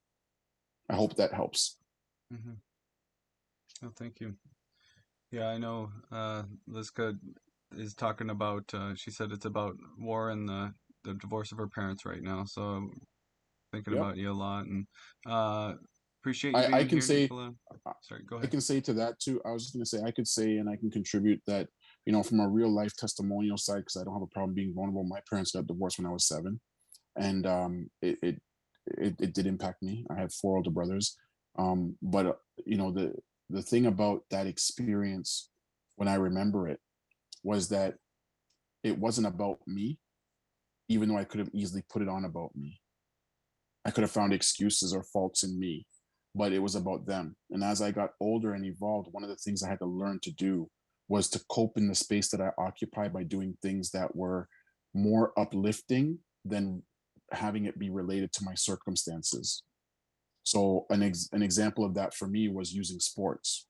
Speaker 2: I hope that helps.
Speaker 1: Hmm. Oh, thank you. Yeah, I know. Liska is talking about. She said it's about war and the divorce of her parents right now. So I'm thinking
Speaker 2: Yep.
Speaker 1: about you a lot, and uh, appreciate you
Speaker 2: I
Speaker 1: being
Speaker 2: can
Speaker 1: here,
Speaker 2: say
Speaker 1: Nicola. Sorry, go
Speaker 2: I
Speaker 1: ahead.
Speaker 2: can say to that too. I was just going to say I could say, and I can contribute that, from a real life testimonial side, because I don't have a problem being vulnerable. My parents got divorced when I was 7, and it did impact me. I had 4 older brothers, but the thing about that experience, when I remember it, was that it wasn't about me, even though I could have easily put it on about me. I could have found excuses or faults in me, but it was about them. And as I got older and evolved, one of the things I had to learn to do was to cope in the space that I occupy by doing things that were more uplifting than having it be related to my circumstances. So an example of that for me was using sports,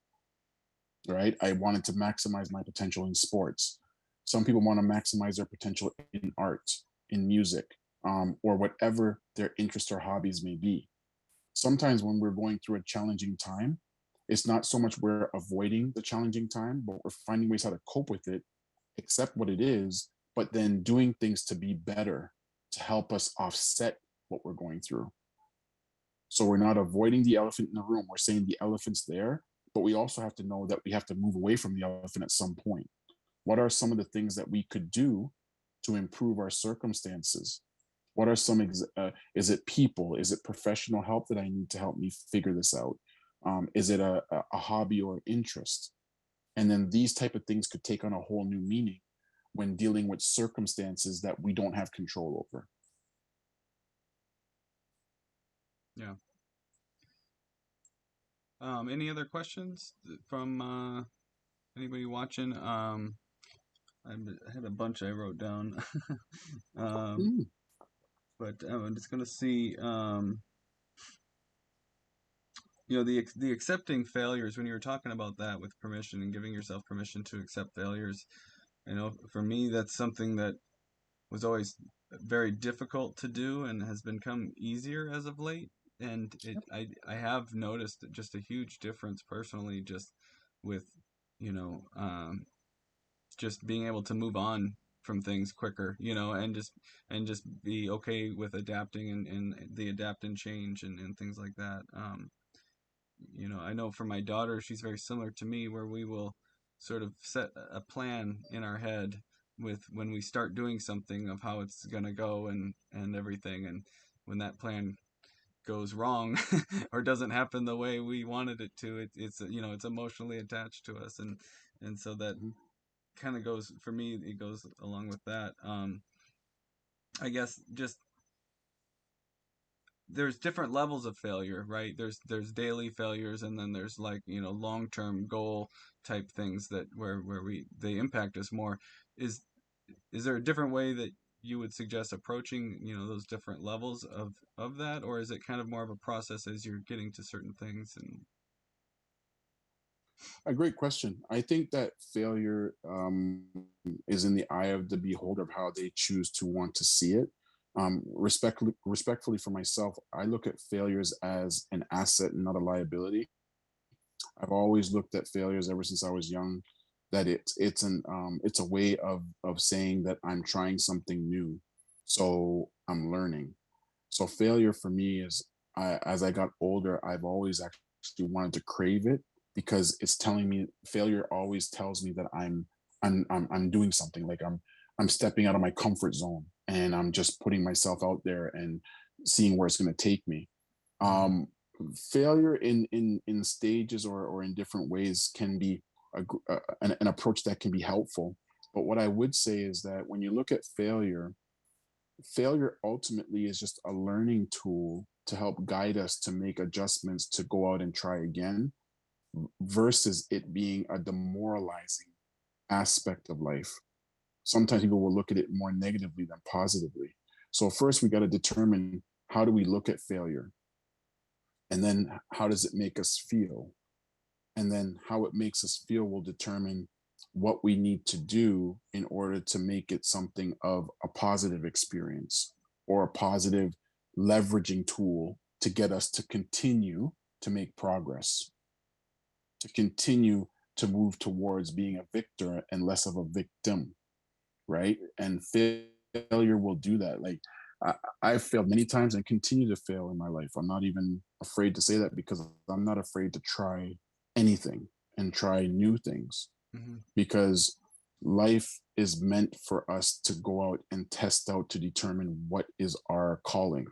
Speaker 2: right? I wanted to maximize my potential in sports. Some people want to maximize their potential in art, in music, or whatever their interests or hobbies may be. Sometimes when we're going through a challenging time, it's not so much we're avoiding the challenging time, but we're finding ways how to cope with it, accept what it is, but then doing things to be better, to help us offset what we're going through. So we're not avoiding the elephant in the room. We're saying the elephant's there, but we also have to know that we have to move away from the elephant at some point. What are some of the things that we could do to improve our circumstances? What are some, is it people? Is it professional help that I need to help me figure this out? Is it a hobby or interest? And then these type of things could take on a whole new meaning when dealing with circumstances that we don't have control over.
Speaker 1: Yeah. Any other questions from anybody watching? I had a bunch I wrote down, um,
Speaker 2: Mm,
Speaker 1: but I'm just gonna see. The accepting failures, when you were talking about that with permission and giving yourself permission to accept failures. For me, that's something that was always very difficult to do and has become easier as of late. And I have noticed just a huge difference personally, just with you know just being able to move on from things quicker, and just be okay with adapting, and the adapt and change, and things like that. I know for my daughter, she's very similar to me, where we will sort of set a plan in our head with when we start doing something of how it's gonna go, and everything, and when that plan goes wrong or doesn't happen the way we wanted it to, it's emotionally attached to us, and so that
Speaker 2: mhm.
Speaker 1: kind of goes for me. It goes along with that. I guess just there's different levels of failure, right? There's daily failures, and then there's like long-term goal type things that where we they impact us more. Is is there a different way that you would suggest approaching those different levels of that, or is it kind of more of a process as you're getting to certain things? And
Speaker 2: A great question. I think that failure is in the eye of the beholder of how they choose to want to see it. Respectfully for myself, I look at failures as an asset and not a liability. I've always looked at failures ever since I was young, that it's a way of saying that I'm trying something new, so I'm learning. So failure for me is, as I got older, I've always actually wanted to crave it, because it's telling me, failure always tells me that I'm doing something, like I'm stepping out of my comfort zone and I'm just putting myself out there and seeing where it's going to take me.
Speaker 1: Hmm.
Speaker 2: um Failure in stages or in different ways can be an approach that can be helpful. But what I would say is that when you look at failure, failure ultimately is just a learning tool to help guide us to make adjustments to go out and try again, versus it being a demoralizing aspect of life. Sometimes people will look at it more negatively than positively. So first we got to determine, how do we look at failure, and then how does it make us feel, and then how it makes us feel will determine what we need to do in order to make it something of a positive experience or a positive leveraging tool to get us to continue to make progress, to continue to move towards being a victor and less of a victim, right? And failure will do that. Like, I've failed many times and continue to fail in my life. I'm not even afraid to say that, because I'm not afraid to try anything and try new things,
Speaker 1: Hmm.
Speaker 2: because life is meant for us to go out and test out to determine what is our calling.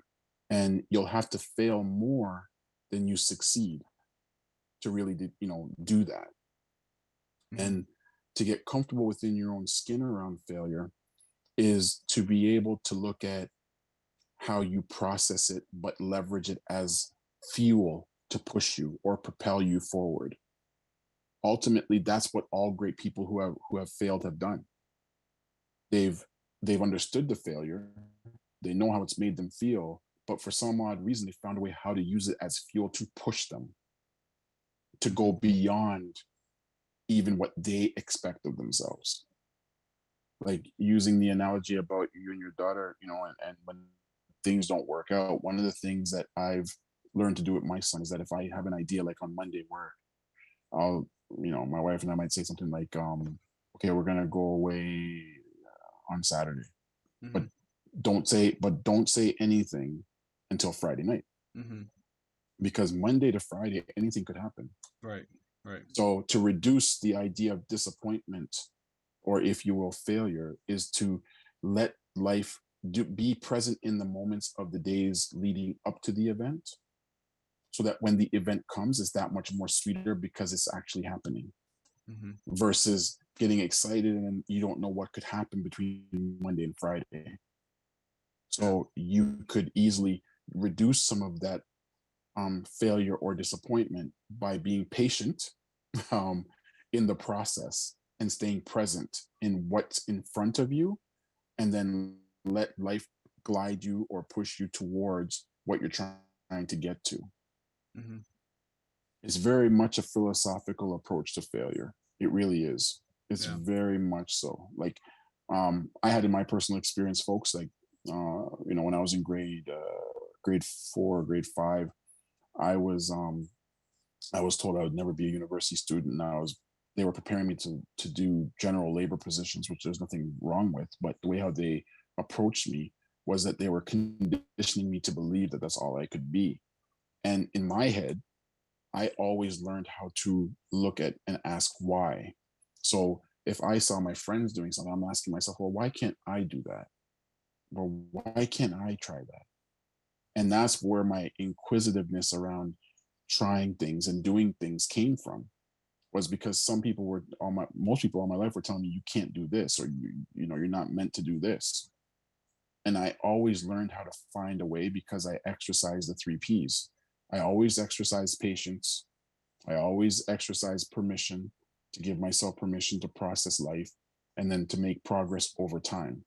Speaker 2: And you'll have to fail more than you succeed to really do that.
Speaker 1: Hmm.
Speaker 2: And to get comfortable within your own skin around failure is to be able to look at how you process it, but leverage it as fuel to push you or propel you forward. Ultimately, that's what all great people who have failed have done. They've they've understood the failure, they know how it's made them feel, but for some odd reason, they found a way how to use it as fuel to push them to go
Speaker 1: Hmm.
Speaker 2: beyond even what they expect of themselves. Like, using the analogy about you and your daughter, and when things don't work out, one of the things that I've learned to do with my son is that if I have an idea, like on Monday, where I'll, my wife and I might say something like, okay, we're gonna go away on Saturday, but
Speaker 1: Hmm.
Speaker 2: don't say anything until Friday night,
Speaker 1: Hmm.
Speaker 2: because Monday to Friday anything could happen.
Speaker 1: Right. Right.
Speaker 2: So to reduce the idea of disappointment, or if you will, failure, is to let life be present in the moments of the days leading up to the event, so that when the event comes, it's that much more sweeter because it's actually happening,
Speaker 1: Hmm.
Speaker 2: versus getting excited and you don't know what could happen between Monday and Friday.
Speaker 1: Yeah.
Speaker 2: So you could easily reduce some of that failure or disappointment by being patient um, in the process and staying present in what's in front of you, and then let life glide you or push you towards what you're trying to get to.
Speaker 1: Hmm.
Speaker 2: It's very much a philosophical approach to failure. It really is. It's
Speaker 1: Yeah.
Speaker 2: very much so. Like, I had in my personal experience, folks, like, when I was in grade 4, grade 5, I was um, I was told I would never be a university student. And they were preparing me to do general labor positions, which there's nothing wrong with. But the way how they approached me was that they were conditioning me to believe that that's all I could be. And in my head, I always learned how to look at and ask why. So if I saw my friends doing something, I'm asking myself, well, why can't I do that? Well, why can't I try that? And that's where my inquisitiveness around trying things and doing things came from, was because most people all my life were telling me, you can't do this, or you're not meant to do this. And I always learned how to find a way, because I exercise the 3 Ps. I always exercise patience. I always exercise permission, to give myself permission to process life and then to make progress over time.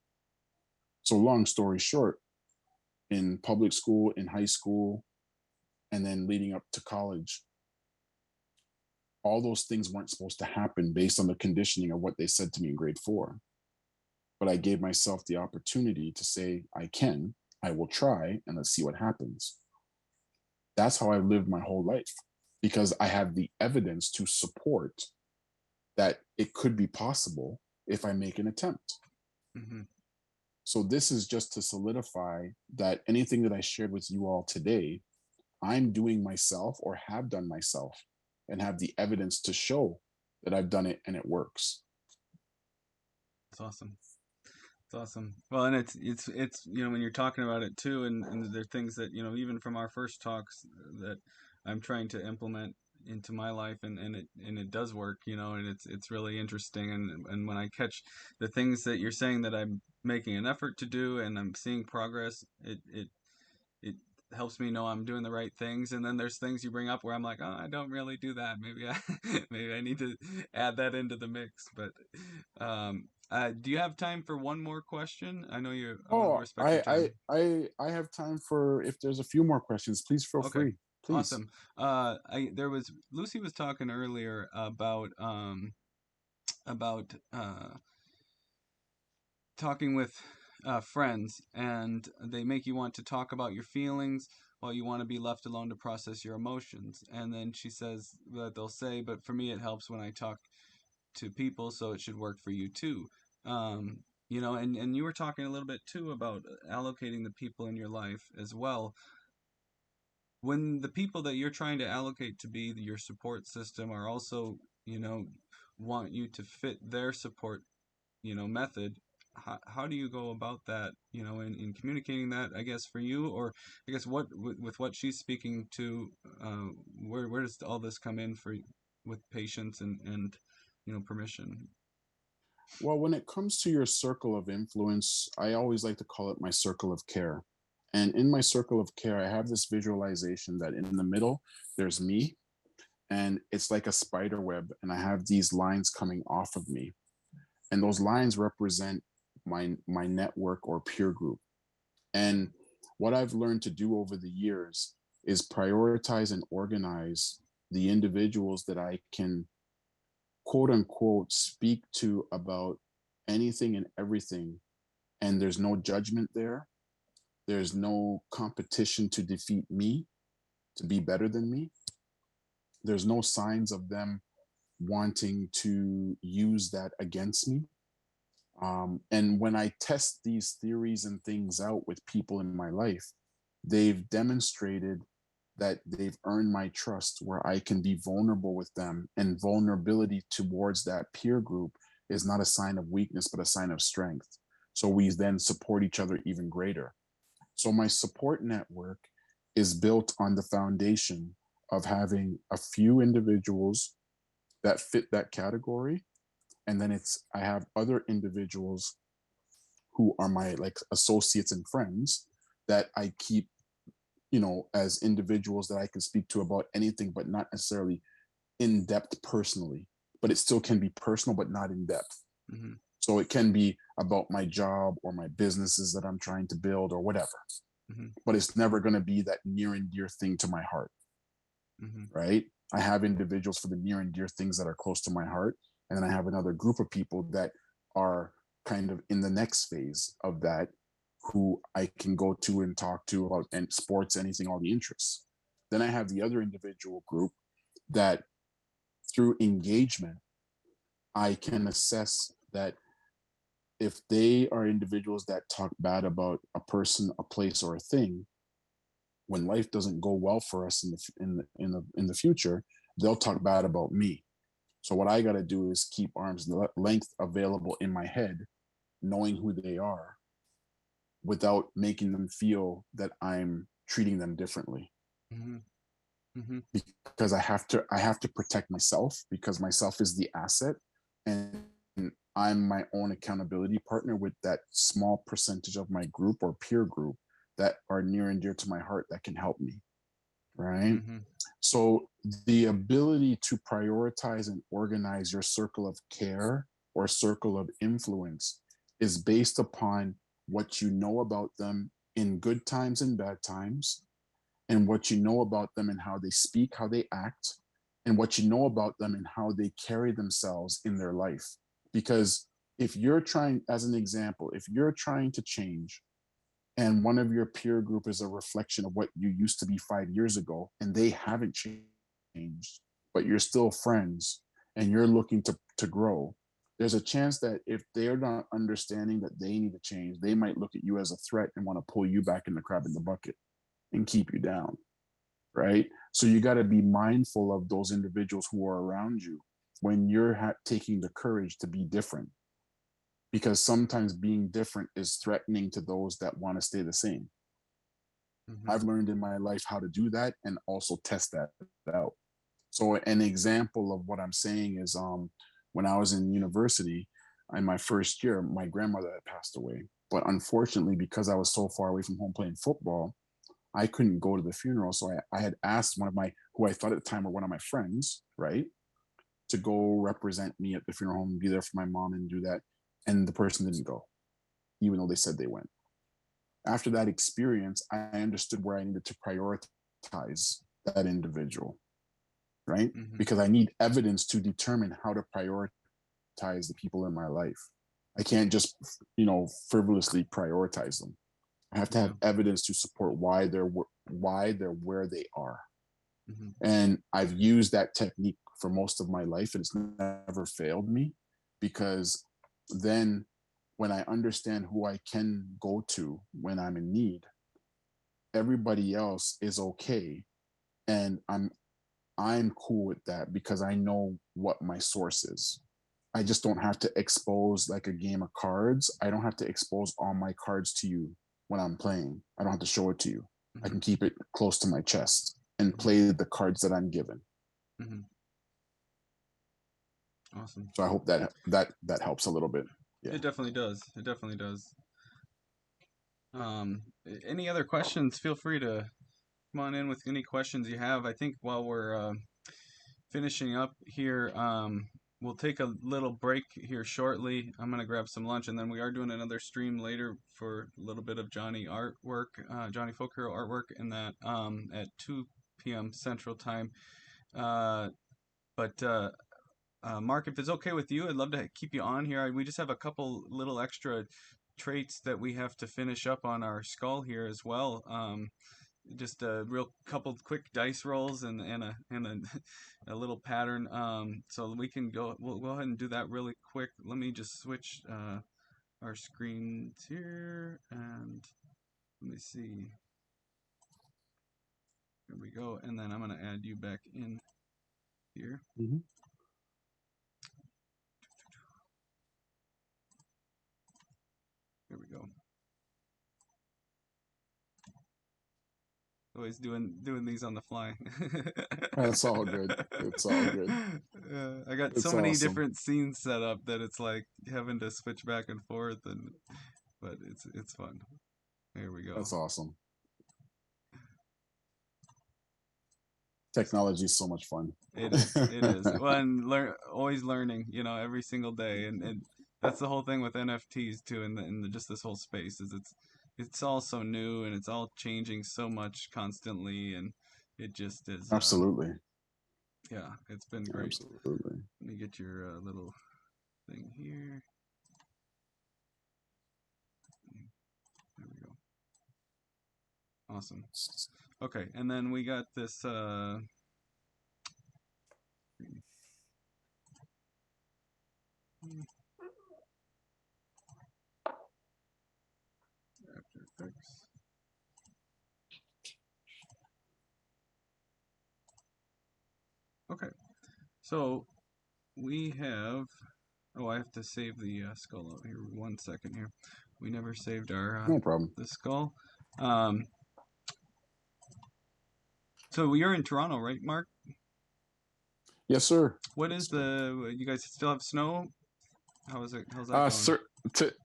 Speaker 2: So, long story short, in public school, in high school, and then leading up to college, all those things weren't supposed to happen based on the conditioning of what they said to me in grade 4. But I gave myself the opportunity to say, I will try, and let's see what happens. That's how I've lived my whole life, because I have the evidence to support that it could be possible if I make an attempt.
Speaker 1: Hmm.
Speaker 2: So this is just to solidify that anything that I shared with you all today, I'm doing myself or have done myself, and have the evidence to show that I've done it and it works.
Speaker 1: That's awesome. It's awesome. Well, and it's when you're talking about it too, and there are things that even from our first talks that I'm trying to implement into my life, and it does work, and it's really interesting. And when I catch the things that you're saying that I'm making an effort to do, and I'm seeing progress, it helps me know I'm doing the right things. And then there's things you bring up where I'm like, oh, I don't really do that. Maybe I maybe I need to add that into the mix. But do you have time for one more question? I want to
Speaker 2: Oh,
Speaker 1: respect your time.
Speaker 2: I have time for if there's a few more questions. Please feel
Speaker 1: Okay,
Speaker 2: free. Please.
Speaker 1: awesome. There was Lucy was talking earlier about talking with friends, and they make you want to talk about your feelings while you want to be left alone to process your emotions. And then she says that they'll say, but for me, it helps when I talk to people, so it should work for you too. And you were talking a little bit too about allocating the people in your life as well. When the people that you're trying to allocate to be your support system are also, you know, want you to fit their support method, how do you go about that, in communicating that, I guess, for you? Or I guess what with what she's speaking to, where does all this come in for with patience and permission?
Speaker 2: Well, when it comes to your circle of influence, I always like to call it my circle of care. And in my circle of care, I have this visualization that in the middle, there's me, and it's like a spider web, and I have these lines coming off of me. And those lines represent my network or peer group. And what I've learned to do over the years is prioritize and organize the individuals that I can quote unquote speak to about anything and everything. And there's no judgment there. There's no competition to defeat me, to be better than me. There's no signs of them wanting to use that against me. And when I test these theories and things out with people in my life, they've demonstrated that they've earned my trust where I can be vulnerable with them. And vulnerability towards that peer group is not a sign of weakness, but a sign of strength. So we then support each other even greater. So my support network is built on the foundation of having a few individuals that fit that category. And then I have other individuals who are my like associates and friends that I keep, as individuals that I can speak to about anything, but not necessarily in depth personally. But it still can be personal, but not in depth.
Speaker 1: Mm-hmm.
Speaker 2: So it can be about my job or my businesses that I'm trying to build or whatever.
Speaker 1: Mm-hmm.
Speaker 2: But it's never going to be that near and dear thing to my heart,
Speaker 1: Mm-hmm.
Speaker 2: right? I have individuals for the near and dear things that are close to my heart. And then I have another group of people that are kind of in the next phase of that, who I can go to and talk to about and sports, anything, all the interests. Then I have the other individual group that through engagement, I can assess that if they are individuals that talk bad about a person, a place, or a thing, when life doesn't go well for us in the future, they'll talk bad about me. So what I got to do is keep arm's length available in my head, knowing who they are, without making them feel that I'm treating them differently.
Speaker 1: Mm-hmm. Mm-hmm.
Speaker 2: Because I have to protect myself, because myself is the asset, and I'm my own accountability partner with that small percentage of my group or peer group that are near and dear to my heart that can help me, right?
Speaker 1: Mm-hmm.
Speaker 2: So the ability to prioritize and organize your circle of care or circle of influence is based upon what you know about them in good times and bad times, and what you know about them and how they speak, how they act, and what you know about them and how they carry themselves in their life. Because if you're trying, as an example, if you're trying to change and one of your peer group is a reflection of what you used to be 5 years ago and they haven't changed, but you're still friends and you're looking to grow, there's a chance that if they're not understanding that they need to change, they might look at you as a threat and want to pull you back in the crab in the bucket and keep you down, right? So you got to be mindful of those individuals who are around you when you're taking the courage to be different, because sometimes being different is threatening to those that want to stay the same.
Speaker 1: Hmm.
Speaker 2: I've learned in my life how to do that and also test that out. So an example of what I'm saying is when I was in university in my first year, my grandmother had passed away. But unfortunately, because I was so far away from home playing football, I couldn't go to the funeral. So I had asked one of my, who I thought at the time were one of my friends, right, to go represent me at the funeral home and be there for my mom and do that. And the person didn't go, even though they said they went. After that experience, I understood where I needed to prioritize that individual, right?
Speaker 1: Hmm.
Speaker 2: Because I need evidence to determine how to prioritize the people in my life. I can't just, frivolously prioritize them. I have to
Speaker 1: Yeah.
Speaker 2: have evidence to support why they're where they are.
Speaker 1: Hmm.
Speaker 2: And I've used that technique for most of my life, and it's never failed me because then when I understand who I can go to when I'm in need, everybody else is okay. And I'm cool with that because I know what my source is. I just don't have to expose like a game of cards. I don't have to expose all my cards to you when I'm playing. I don't have to show it to you. I
Speaker 1: Hmm.
Speaker 2: can keep it close to my chest and
Speaker 1: Hmm.
Speaker 2: play the cards that I'm given.
Speaker 1: Hmm. Awesome.
Speaker 2: So I hope that helps a little bit.
Speaker 1: It
Speaker 2: Yeah.
Speaker 1: definitely does. It definitely does. Any other questions? Feel free to come on in with any questions you have. I think while we're finishing up here, we'll take a little break here shortly. I'm gonna grab some lunch, and then we are doing another stream later for a little bit of Johnny Folk Hero artwork, and that at 2 p.m. Central Time. Uh, but Mark, if it's okay with you, I'd love to keep you on here. We just have a couple little extra traits that we have to finish up on our skull here as well. Just a real couple quick dice rolls and a little pattern. So we can go. We'll go ahead and do that really quick. Let me just switch our screens here, and let me see. Here we go. And then I'm gonna add you back in here.
Speaker 2: Mhm.
Speaker 1: Here we go. Always doing these on the fly.
Speaker 2: That's all good. It's all good.
Speaker 1: I got so
Speaker 2: It's
Speaker 1: many
Speaker 2: awesome.
Speaker 1: different scenes set up that it's like having to switch back and forth, and but it's fun. Here we go.
Speaker 2: That's awesome. Technology is so much fun.
Speaker 1: It is. It is. Well, and always learning, every single day, and that's the whole thing with NFTs too, and just this whole space is it's all so new and it's all changing so much constantly, and it just is.
Speaker 2: Absolutely.
Speaker 1: Yeah, it's been great.
Speaker 2: Absolutely.
Speaker 1: Let me get your little thing here. There we go. Awesome. Okay, and then we got this. After Effects. Okay, so we have. Oh, I have to save the skull out here. 1 second here. We never saved our
Speaker 2: No problem.
Speaker 1: the skull. Um, so you're in Toronto, right, Mark?
Speaker 2: Yes, sir.
Speaker 1: What is
Speaker 2: Yes, sir.
Speaker 1: the? You guys still have snow? How is it? How's that
Speaker 2: Uh,
Speaker 1: going?
Speaker 2: sir.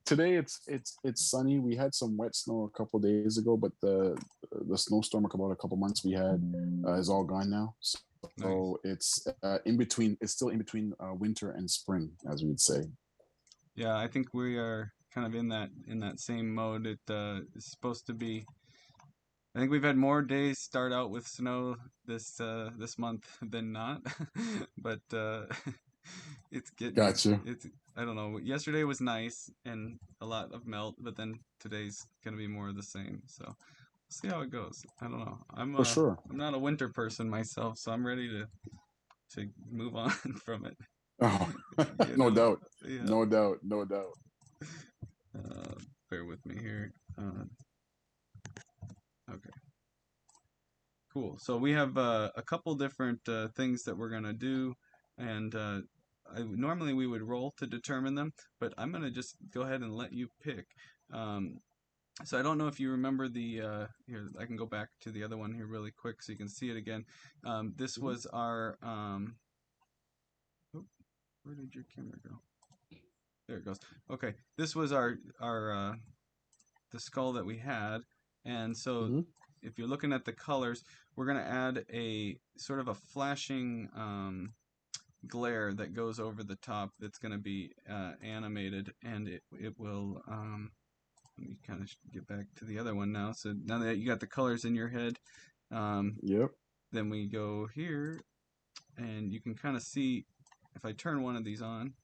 Speaker 2: Today it's sunny. We had some wet snow a couple days ago, but the snowstorm about a couple months we had is all gone now.
Speaker 1: Nice.
Speaker 2: So it's in between. It's still in between winter and spring, as we would say.
Speaker 1: Yeah, I think we are kind of in that same mode. It is supposed to be. I think we've had more days start out with snow this month than not, but it's getting
Speaker 2: Gotcha.
Speaker 1: it's I don't know. Yesterday was nice and a lot of melt, but then today's gonna be more of the same. So we'll see how it goes. I don't know.
Speaker 2: For sure.
Speaker 1: I'm not a winter person myself, so I'm ready to move on from it.
Speaker 2: Oh,
Speaker 1: You
Speaker 2: no
Speaker 1: know,
Speaker 2: doubt.
Speaker 1: yeah.
Speaker 2: No doubt. No doubt.
Speaker 1: Uh, Bear with me here. Okay. Cool. So we have a couple different things that we're gonna do, and normally we would roll to determine them, but I'm gonna just go ahead and let you pick. Um, so I don't know if you remember the here. I can go back to the other one here really quick so you can see it again. This
Speaker 2: Mhm.
Speaker 1: was our oh, where did your camera go? There it goes. Okay, this was our the skull that we had, and so
Speaker 2: Mhm.
Speaker 1: if you're looking at the colors, we're gonna add a sort of a flashing glare that goes over the top. That's gonna be animated, and it will. Let me kind of get back to the other one now. So now that you got the colors in your head, um,
Speaker 2: Yep.
Speaker 1: then we go here, and you can kind of see if I turn one of these on,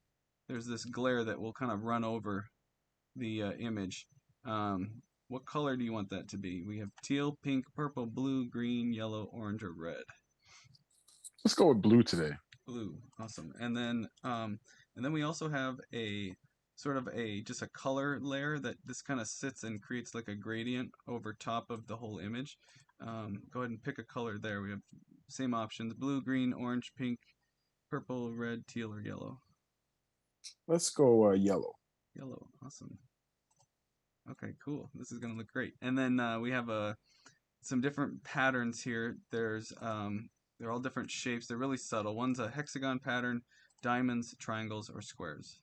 Speaker 1: there's this glare that will kind of run over the image. What color do you want that to be? We have teal, pink, purple, blue, green, yellow, orange, or red.
Speaker 2: Let's go with blue today.
Speaker 1: Blue, awesome. And then we also have a sort of a just a color layer that this kind of sits and creates like a gradient over top of the whole image. Go ahead and pick a color there. We have same options: blue, green, orange, pink, purple, red, teal, or yellow.
Speaker 2: Let's go yellow.
Speaker 1: Yellow, awesome. Okay, cool. This is gonna look great. And then we have some different patterns here. They're all different shapes. They're really subtle. One's a hexagon pattern, diamonds, triangles, or squares.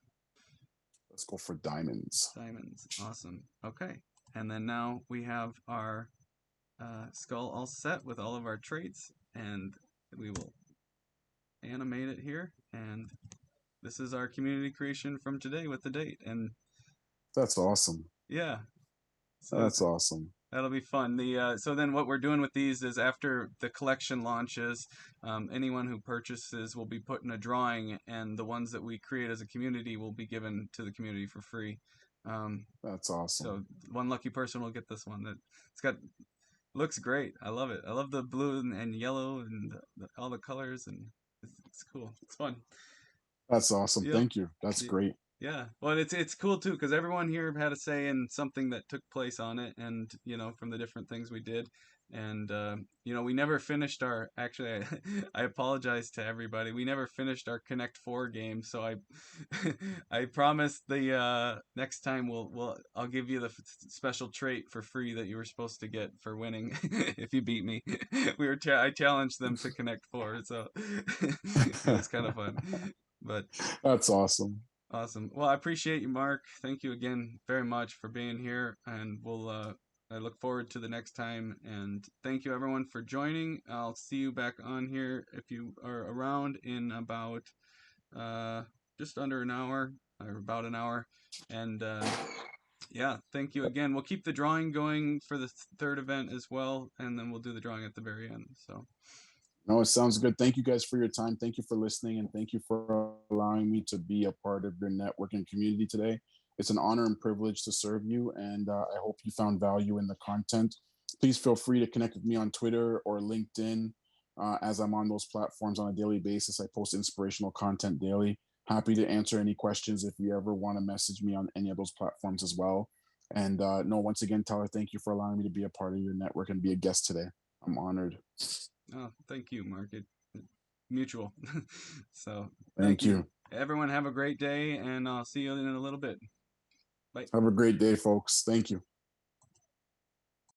Speaker 2: Let's go for diamonds.
Speaker 1: Diamonds, awesome. Okay, and then now we have our skull all set with all of our traits, and we will animate it here. And this is our community creation from today with the date. And
Speaker 2: That's awesome.
Speaker 1: yeah, so
Speaker 2: That's awesome.
Speaker 1: that'll be fun. So then what we're doing with these is after the collection launches, anyone who purchases will be put in a drawing, and the ones that we create as a community will be given to the community for free. Um,
Speaker 2: That's awesome.
Speaker 1: so one lucky person will get this one. That it's got looks great. I love it. I love the blue and yellow and all the colors, and it's cool. It's fun.
Speaker 2: That's awesome.
Speaker 1: Yep.
Speaker 2: Thank you. That's great.
Speaker 1: Yeah, well, it's cool too because everyone here had a say in something that took place on it, and from the different things we did, and we never finished our. Actually, I apologize to everybody. We never finished our Connect Four game, so I I promise the next time I'll give you the special trait for free that you were supposed to get for winning if you beat me. I challenged them to Connect Four, so it was kind of fun, but.
Speaker 2: That's awesome.
Speaker 1: Awesome. Well, I appreciate you, Mark. Thank you again very much for being here, and I look forward to the next time. And thank you, everyone, for joining. I'll see you back on here if you are around in about uh, just under an hour or about an hour. And yeah, thank you again. We'll keep the drawing going for the third event as well, and then we'll do the drawing at the very end. So,
Speaker 2: No, it sounds good. Thank you guys for your time. Thank you for listening, and thank you for allowing me to be a part of your networking community today. It's an honor and privilege to serve you, and I hope you found value in the content. Please feel free to connect with me on Twitter or LinkedIn, as I'm on those platforms on a daily basis. I post inspirational content daily. Happy to answer any questions if you ever want to message me on any of those platforms as well. And no, once again, Tyler, thank you for allowing me to be a part of your network and be a guest today. I'm honored.
Speaker 1: oh, thank you, Mark. Mutual. So, thank
Speaker 2: Thank
Speaker 1: you.
Speaker 2: you.
Speaker 1: Everyone have a great day, and I'll see you in a little bit. Bye.
Speaker 2: Have a great day, folks. Thank you.